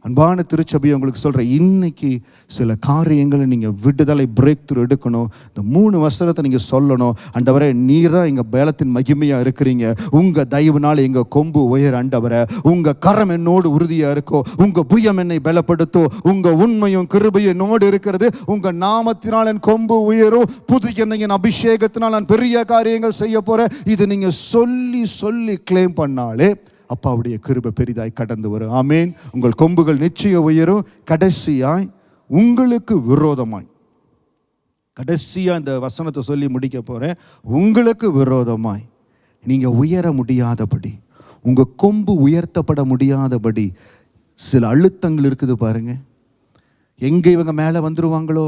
அன்பான திருச்சபையை உங்களுக்கு சொல்கிறேன், இன்னைக்கு சில காரியங்களை நீங்கள் விடுதலை பிரேக் த்ரூ எடுக்கணும். இந்த 3 வசனத்தை நீங்கள் சொல்லணும். ஆண்டவரே நீராக எங்கள் பலத்தின் மகிமையாக இருக்கிறீங்க, உங்கள் தயவுனால எங்கள் கொம்பு உயர். ஆண்டவரே உங்கள் கரம் என்னோடு உறுதியாக இருக்கோ, உங்கள் புயம் என்னை பலப்படுத்தோ, உங்கள் உண்மையும் கிருபையும் என்னோடு இருக்கிறது, உங்கள் நாமத்தினால் என் கொம்பு உயரும், புது எண்ணெயின் அபிஷேகத்தினால் நான் பெரிய காரியங்கள் செய்ய போகிறேன். இது நீங்கள் சொல்லி சொல்லி கிளைம் பண்ணாலே அப்பாவுடைய கிருபை பெரிதாய் கடந்து வரும். ஆமேன். உங்கள் கொம்புகள் நிச்சயம் உயரும். கடைசியாய் உங்களுக்கு விரோதமாய், கடைசியா இந்த வசனத்தை சொல்லி முடிக்க போறேன். உங்களுக்கு விரோதமாய் நீங்க உயர முடியாதபடி, உங்க கொம்பு உயர்த்தப்பட முடியாதபடி சில அழுத்தங்கள் இருக்குது பாருங்க. எங்க இவங்க மேலே வந்துருவாங்களோ,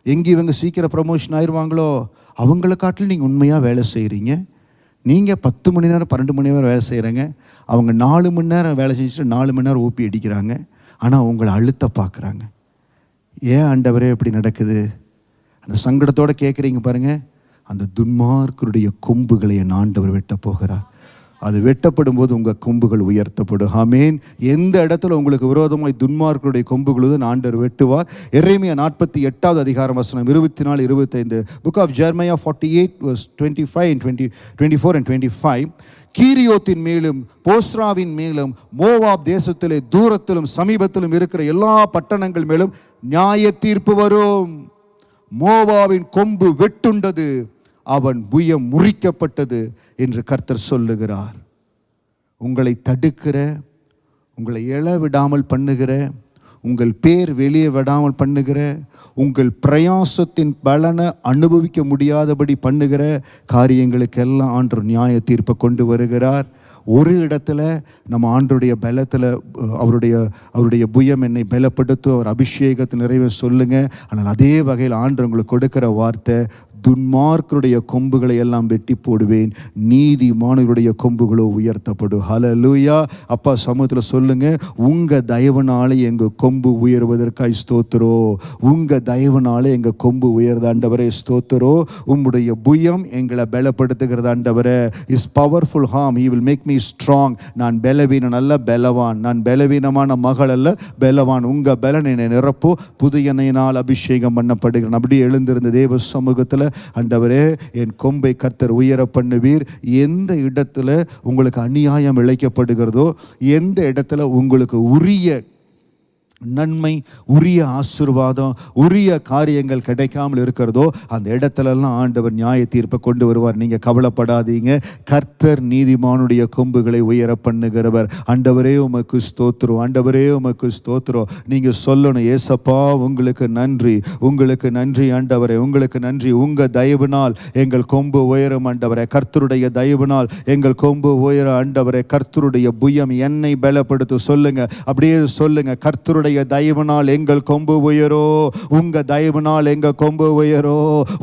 எங்கே இவங்க சீக்கிரம் ப்ரமோஷன் ஆயிடுவாங்களோ, அவங்கள காட்டில் நீங்கள் உண்மையாக வேலை செய்கிறீங்க. நீங்கள் 10 மணி நேரம் 12 மணி நேரம் வேலை செய்கிறீங்க, அவங்க 4 மணி நேரம் வேலை செஞ்சுட்டு 4 மணி நேரம் ஊப்பி அடிக்கிறாங்க. ஆனால் உங்களை அழுத்த பார்க்குறாங்க. ஏன் ஆண்டவரே இப்படி நடக்குது? அந்த சங்கடத்தோடு கேட்குறீங்க பாருங்கள். அந்த துன்மார்க்கருடைய கொம்புகளை என் ஆண்டவர் வெட்ட போகிறார். அது வெட்டப்படும் போது உங்கள் கொம்புகள் உயர்த்தப்படும். ஆமேன். எந்த இடத்துல உங்களுக்கு விரோதமாய் துன்மார்க்கருடைய கொம்புகளும் ஆண்டவர் வெட்டுவார். எரேமியா 48வது அதிகாரம் வசனம் 24, 25. Book of Jeremiah 48 verse 24 and 25. கீரியோத்தின் மேலும் போஸ்ராவின் மேலும் மோவாப் தேசத்திலே தூரத்திலும் சமீபத்திலும் இருக்கிற எல்லா பட்டணங்கள் மேலும் நியாய தீர்ப்பு வரும். மோவாவின் கொம்பு வெட்டுண்டது, அவன் புயம் முறிக்கப்பட்டது என்று கர்த்தர் சொல்லுகிறார். உங்களை தடுக்கிற, உங்களை எழ விடாமல் பண்ணுகிற, உங்கள் பேர் வெளியே விடாமல் பண்ணுகிற, உங்கள் பிரயாசத்தின் பலனை அனுபவிக்க முடியாதபடி பண்ணுகிற காரியங்களுக்கெல்லாம் ஆண்டவர் நியாய தீர்ப்பை கொண்டு வருகிறார். ஒரு இடத்துல நம்ம ஆண்டருடைய பலத்தில் அவருடைய புயம் என்னை பலப்படுத்தும், அவர் அபிஷேகத்தை நிறைவே சொல்லுங்க. ஆனால் அதே வகையில் ஆண்டவர் உங்களுக்கு கொடுக்கிற வார்த்தை, துன்மார்க்கருடைய கொம்புகளை எல்லாம் வெட்டி போடுவேன், நீதிமானுடைய கொம்புகளோ உயர்த்தப்படும். ஹல்லேலூயா. அப்பா சமூகத்தில் சொல்லுங்க, உங்க தயவுனாலே எங்க கொம்பு உயர்வதற்காய் ஸ்தோத்திரோ, உங்க தயவுனாலே எங்க கொம்பு உயர்ந்த ஆண்டவரே ஸ்தோத்திரோ. உம்முடைய புயம் எங்களை பலப்படுத்துகிறது ஆண்டவரே. Is powerful arm, he will make me strong. நான் பலவீனன் அல்ல பலவான், நான் பலவீனமான மகள் அல்ல பலவான். உங்க பலன் என்னை நிரப்போ, புது எண்ணெயினால் அபிஷேகம் பண்ணப்படுகிறேன். அப்படியே எழுந்திருந்த தேவ சமூகத்தில் ஆண்டவரே என் கொம்பை கர்த்தர் உயர பண்ணுவீர். எந்த இடத்துல உங்களுக்கு அநியாயம் இழைக்கப்படுகிறதோ, எந்த இடத்துல உங்களுக்கு உரிய நன்மை, உரிய ஆசீர்வாதம், உரிய காரியங்கள் கிடைக்காமல் இருக்கிறதோ அந்த இடத்துலலாம் ஆண்டவர் நியாய தீர்ப்பை கொண்டு வருவார். நீங்கள் கவலைப்படாதீங்க. கர்த்தர் நீதிமானுடைய கொம்புகளை உயர பண்ணுகிறவர். ஆண்டவரே உமக்கு ஸ்தோத்திரம், ஆண்டவரே உமக்கு ஸ்தோத்திரம். நீங்கள் சொல்லணும், ஏசப்பா உங்களுக்கு நன்றி, உங்களுக்கு நன்றி ஆண்டவரே, உங்களுக்கு நன்றி. உங்கள் தயவுனால் எங்கள் கொம்பு உயரும் ஆண்டவரே, கர்த்தருடைய தயவுனால் எங்கள் கொம்பு உயர ஆண்டவரே, கர்த்தருடைய புயம் என்னை பலப்படுத்தும். சொல்லுங்க, அப்படியே சொல்லுங்க, கர்த்தருடைய தயவுனால் எங்கள் கொம்பு உயரோ, உங்க தயவுனால் எங்க கொம்பு உயரோ,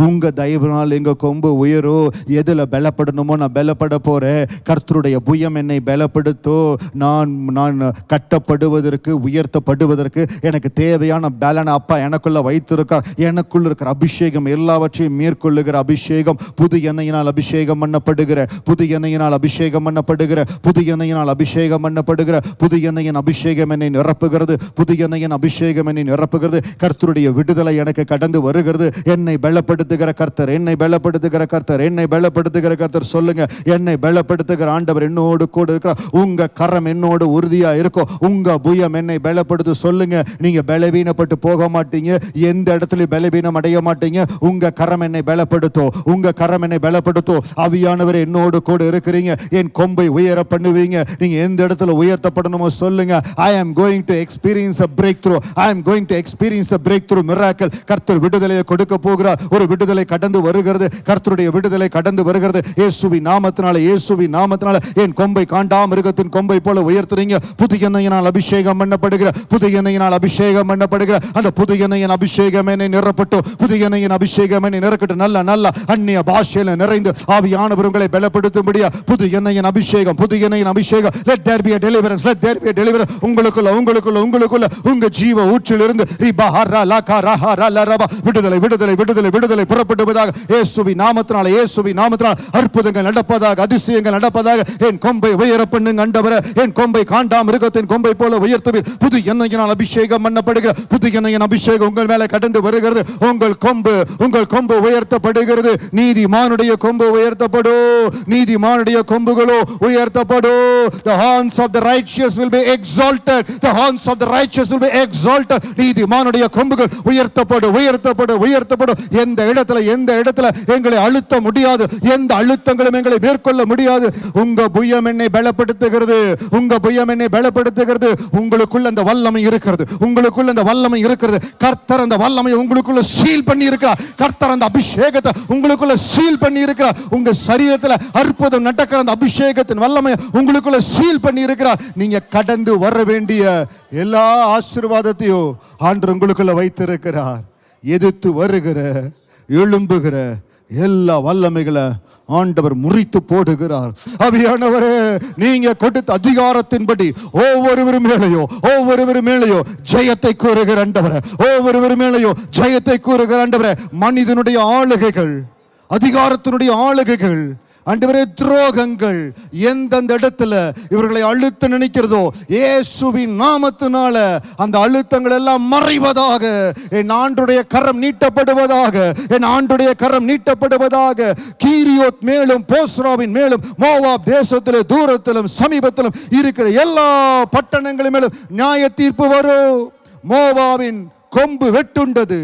உங்க தயவுனால் எங்க கொம்பு உயரோ. எதுல பலப்படணுமோ நான் பலப்பட போறேன். கர்த்தருடைய புயம் என்னை பலப்படுத்தோ. நான் கட்டப்படுவதற்கு, உயர்த்தப்படுவதற்கு எனக்கு தேவையான பலன் அப்பா எனக்குள்ள வைத்திருக்கார். எனக்குள்ள இருக்கிற அபிஷேகம், எல்லாவற்றையும் மேற்கொள்ளுகிற அபிஷேகம், புது எண்ணெயினால் அபிஷேகம் பண்ணப்படுகிற, புது எண்ணெயினால் அபிஷேகம் பண்ணப்படுகிற, புது எண்ணெயினால் அபிஷேகம் பண்ணப்படுகிற, புது எண்ணெயின் அபிஷேகம் என்னை நிரப்புகிறது, புது எண்ணெயின் அபிஷேகம் என்னை நிரப்புகிறது. கர்த்தருடைய விடுதலை எனக்கு கடந்து வருகிறது. என்னை பலப்படுத்துகிற கர்த்தர், என்னை பலப்படுத்துகிற கர்த்தர், என்னை பலப்படுத்துகிற கர்த்தர். சொல்லுங்க, என்னை பலப்படுத்துகிற ஆண்டவர் என்னோடு கூட இருக்கிறார். உங்க கரம் என்னோடு உறுதியா இருக்கும். உங்க புயம் என்னை பலப்படுத்து. சொல்லுங்க, நீங்க பலவீனப்பட்டு போக மாட்டீங்க. எந்த இடத்துல பலவீனம் அடைய மாட்டீங்க. உங்க கரம் என்னை பலப்படுத்தும், உங்க கரம் என்னை பலப்படுத்தும். ஆவியானவர் என்னோடு கூட இருக்கிறீங்க. என் கொம்பை உயர பண்ணுவீங்க. நீங்க எந்த இடத்துல உயர்த்தப்படணுமோ சொல்லுங்க. I am going to experience a breakthrough. I am going to experience a breakthrough miracle. கர்த்தர் விடுதலையை கொடுக்க போகிறார். ஒரு விடுதலை கடந்து வருகிறது. கர்த்தருடைய விடுதலை கடந்து வருகிறது. இயேசுவின் நாமத்தினால, இயேசுவின் நாமத்தினால என் கொம்பை காண்டாமிருகத்தின் கொம்பை போல உயர்த்துறீங்க. புது எண்ணெயினால் அபிஷேகம் பண்ணப்படுகிற, புது எண்ணெயினால் அபிஷேகம் பண்ணப்படுகிற அந்த புது எண்ணெயின் அபிஷேகம் என்னை நிரப்பட்டும். புது எண்ணெயின் அபிஷேகம் என்னை நிரக்கட்டும். நல்ல நல்ல அந்நிய பாஷையில நிறைந்து ஆவியானவர் உங்களை பலப்படுத்தும்படியா புது எண்ணெயின் அபிஷேகம், புது எண்ணெயின் அபிஷேகம். Let there be a deliverance, let there be a deliverance. உங்களுக்குள்ள உங்களுக்குள்ள உங்களுக்குள்ள உங்க ஜீவ ஊற்றிலிருந்து விடுதலை விடுதலை விடுதலை விடுதலை புறப்படுவதாக. இயேசுவின் நாமத்தினால, இயேசுவின் நாமத்தினால அற்புதங்கள் நடப்பதாக, அதிசயங்கள் நடப்பதாக. என் கொம்பை உயர பண்ணுங்க ஆண்டவரே. என் கொம்பை காண்டாமிருகத்தின் கொம்பை போல உயர்த்துவீர். புது எண்ணெயினால் அபிஷேகம் பண்ணப்படுகிற, புது எண்ணெயின் அபிஷேகம் உங்கள் மேலே கடந்து வருகிறது. உங்கள் கொம்பு உயர்த்தப்படுகிறது. நீதிமானுடைய கொம்பு உயர்த்தப்படும். நீதிமானுடைய கொம்புகளோ உயர்த்தப்படும். The horns of the righteous will be exalted. The horns of the righteous will be exalted. நீதிமானுடைய கொம்புகள் உயர்த்தப்படும், உயர்த்தப்படும், உயர்த்தப்படும். எந்த இடத்துல எங்களை அழுத்த முடியாது. எந்த அழுத்தங்களும் எங்களை மேற்கொள்ள முடியாது. உங்க புயம் என்னை பலப்படுத்துகிறது. உங்க புயம் என்னை பலப்படுத்துகிறது. உங்களுக்குள்ள அந்த வல்லமை இருக்கிறது. உங்களுக்குள்ள அந்த வல்லமை இருக்கிறது. கர்த்தர் அந்த வல்லமையை உங்களுக்குள்ள சீல் பண்ணி இருக்கிறார். கர்த்தர் அந்த அபிஷேகத்தை உங்களுக்குள்ள சீல் பண்ணி இருக்கிறார். உங்க சரீரத்தில் அற்புதம் நடக்கிற அந்த அபிஷேகத்தின் வல்லமையை உங்களுக்குள்ள சீல் பண்ணி இருக்கிறார். நீங்க கடந்து வர வேண்டிய எல்லா ஆசீர்வாதத்தையும் ஆண்டவர் உங்களுக்குள்ள வைத்திருக்கிறார். எதிர்த்து வருகிற, எழும்புகிற எல்லா வல்லமைகளை ஆண்டவர் முறித்து போடுகிறார். ஆவியானவரே, நீங்க கொடுத்த அதிகாரத்தின்படி ஒவ்வொருவர் மேலேயோ ஜெயத்தை கூறுகிற ஆண்டவரே, ஒவ்வொருவர் மேலேயோ ஜெயத்தை கூறுகிற ஆண்டவரே. மனிதனுடைய ஆளுகைகள், அதிகாரத்தினுடைய ஆளுகைகள் ஆண்டவரே, துரோகங்கள் எந்தெந்த இடத்துல இவர்களை அழுத்த நினைக்கிறதோ இயேசுவின் நாமத்தினால அந்த அழுத்தங்கள் எல்லாம் மறைவதாக. என் ஆண்டுடைய கரம் நீட்டப்படுவதாக, என் ஆண்டுடைய கரம் நீட்டப்படுவதாக. கீரியோத் மேலும் போஸ்ராவின் மேலும் மோவாப் தேசத்திலும் தூரத்திலும் சமீபத்திலும் இருக்கிற எல்லா பட்டணங்களின் மேலும் நியாய தீர்ப்பு வரும். மோவாவின் கொம்பு வெட்டுண்டது,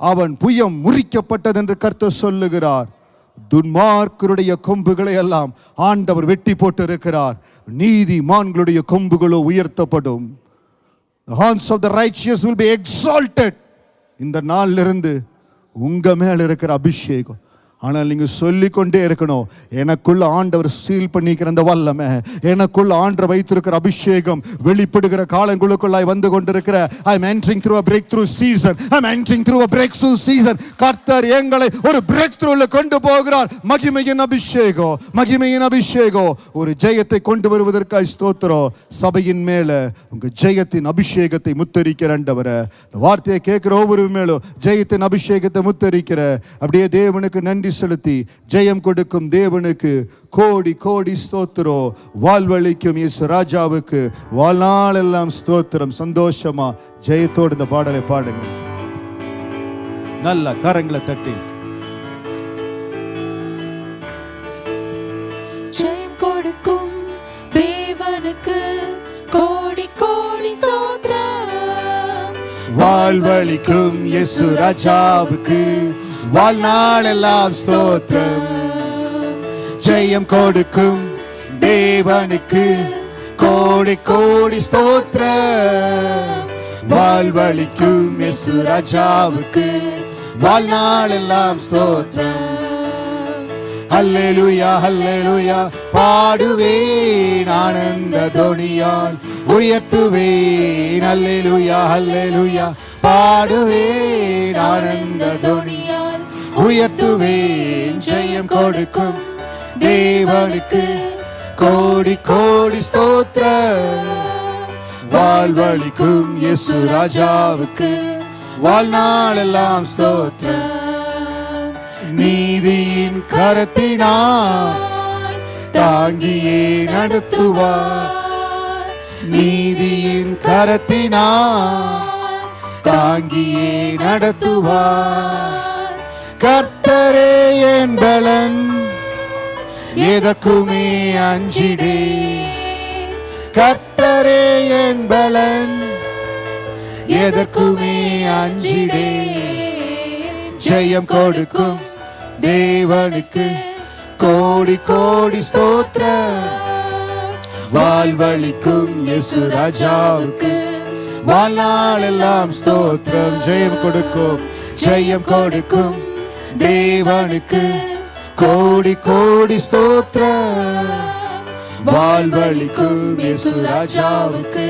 அவன் புயம் முறிக்கப்பட்டது என்று கர்த்தர் சொல்லுகிறார். துன்மார்க்கருடைய கொம்புகளை எல்லாம் ஆண்டவர் வெட்டி போட்டு இருக்கிறார். நீதிமான்களுடைய கொம்புகளோ உயர்த்தப்படும். The horns of the righteous will be exalted. இந்த நாளிலிருந்து உங்க மேல இருக்கிற அபிஷேகம், ஆனால் நீங்க சொல்லிக்கொண்டே இருக்கணும், எனக்குள்ள ஆண்டவர் சீல் பண்ணிக்கிற அந்த வல்லமை, எனக்குள்ள ஆண்டவர் வைத்திருக்கிற அபிஷேகம் வெளிப்படுகிற காலங்களுக்குள்ளாய் வந்து கொண்டிருக்கிற. I am entering through a breakthrough season. I am entering through a breakthrough season. கர்த்தர் எங்களை ஒரு breakthroughல கொண்டு போகிறார். மகிமையின் அபிஷேகம், மகிமையின் அபிஷேகம். ஒரு ஜெயத்தை கொண்டு வருவதற்காக ஸ்தோத்திரம். சபையின் மேல உங்க ஜெயத்தின் அபிஷேகத்தை முத்தரிக்கிற ஆண்டவரே, இந்த வார்த்தையை கேட்கிற ஒவ்வொரு மேலும் ஜெயத்தின் அபிஷேகத்தை முத்தரிக்கிற. அப்படியே தேவனுக்கு நன்றி செலுத்தி ஜெயம் கொடுக்கும் தேவனுக்கு கோடி கோடி ஸ்தோத்திரம். வாழ்வழிக்கும் இயேசு ராஜாவுக்கு வாழ்நாள் எல்லாம் ஸ்தோத்திரம். சந்தோஷமா ஜெயத்தோடு இந்த பாடலை பாடுங்க. நல்ல கரங்களை தட்டி தேவனுக்கு கோடி கோடி ஸ்தோத்திரம். வாழ்வளிக்கும் இயேசு ராஜாவுக்கு வாழ்நாளெல்லாம் ஸ்தோத்திரம். ஜெயம் கொடுக்கும் தேவனுக்கு கோடி கோடி ஸ்தோத்திரம். வாழ்வளிக்கும் இயேசு ராஜாவுக்கு வாழ்நாளெல்லாம் ஸ்தோத்திரம். ஹல்லேலூயா ஹல்லேலூயா பாடுவேன் ஆனந்த தொனியால் உயர்த்துவேன். ஹல்லேலூயா ஹல்லேலூயா பாடுவேன் ஆனந்த தொனியால் உயர்த்துவேன். ஜெயம் கொடுக்கும் தேவனுக்கு கோடி கோடி ஸ்தோத்திரம். வாழ்வளிக்கும் இயேசு ராஜாவுக்கு வாழ்நாளெல்லாம் ஸ்தோத்திரம். நீதியின் கரத்தினால் தாங்கியே நடத்துவார். நீதியின் கரத்தினால் தாங்கியே நடத்துவார். கர்த்தரே என் பலன், எதற்குமே அஞ்சிடே. கர்த்தரே என் பலன், எதற்குமே அஞ்சிடே. ஜெயம் கொடுக்கும் தேவனுக்கு கோடி கோடி ஸ்தோத்திரம். வாழ்வளிக்கும் இயேசு ராஜாவுக்கு வாழ்நாளெல்லாம் ஸ்தோத்திரம். ஜெயம் கொடுக்கும் ஜெயம் கொடுக்கும் தேவனுக்கு கோடி கோடி ஸ்தோத்திரம். வாழ்வளிக்கும் இயேசு ராஜாவுக்கு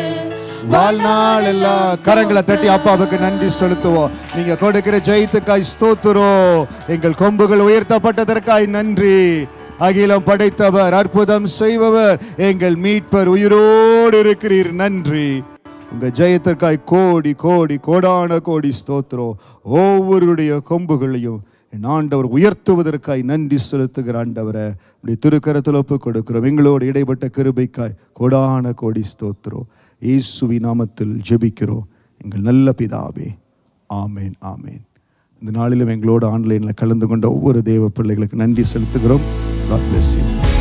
வாழ்நாளெல்லாம். கரங்களை தட்டி அப்பாவுக்கு நன்றி செலுத்துவோம். நீங்க கொடுக்கிற ஜெயத்துக்காய் ஸ்தோத்திரம். எங்கள் கொம்புகள் உயர்த்தப்பட்டதற்காய் நன்றி. அகிலம் படைத்தவர், அற்புதம் செய்பவர், எங்கள் மீட்பர், உயிரோடு இருக்கிறீர், நன்றி. உங்க ஜெயத்திற்காய் கோடி கோடி கோடான கோடி ஸ்தோத்திரம். ஒவ்வொருடைய கொம்புகளையும் என் ஆண்டவர் உயர்த்துவதற்காய் நன்றி செலுத்துகிற ஆண்டவரை இப்படி திருக்கரத்தில் ஒப்பு கொடுக்கிறோம். எங்களோடு இடைப்பட்ட கிருபைக்காய் கோடான கோடி ஸ்தோத்திரம். இயேசுவின் நாமத்தில் ஜெபிக்கிறோம் எங்கள் நல்ல பிதாவே, ஆமேன் ஆமேன். இந்த நாளிலும் எங்களோடு ஆன்லைனில் கலந்து கொண்ட ஒவ்வொரு தேவ பிள்ளைகளுக்கு நன்றி செலுத்துகிறோம். God bless you.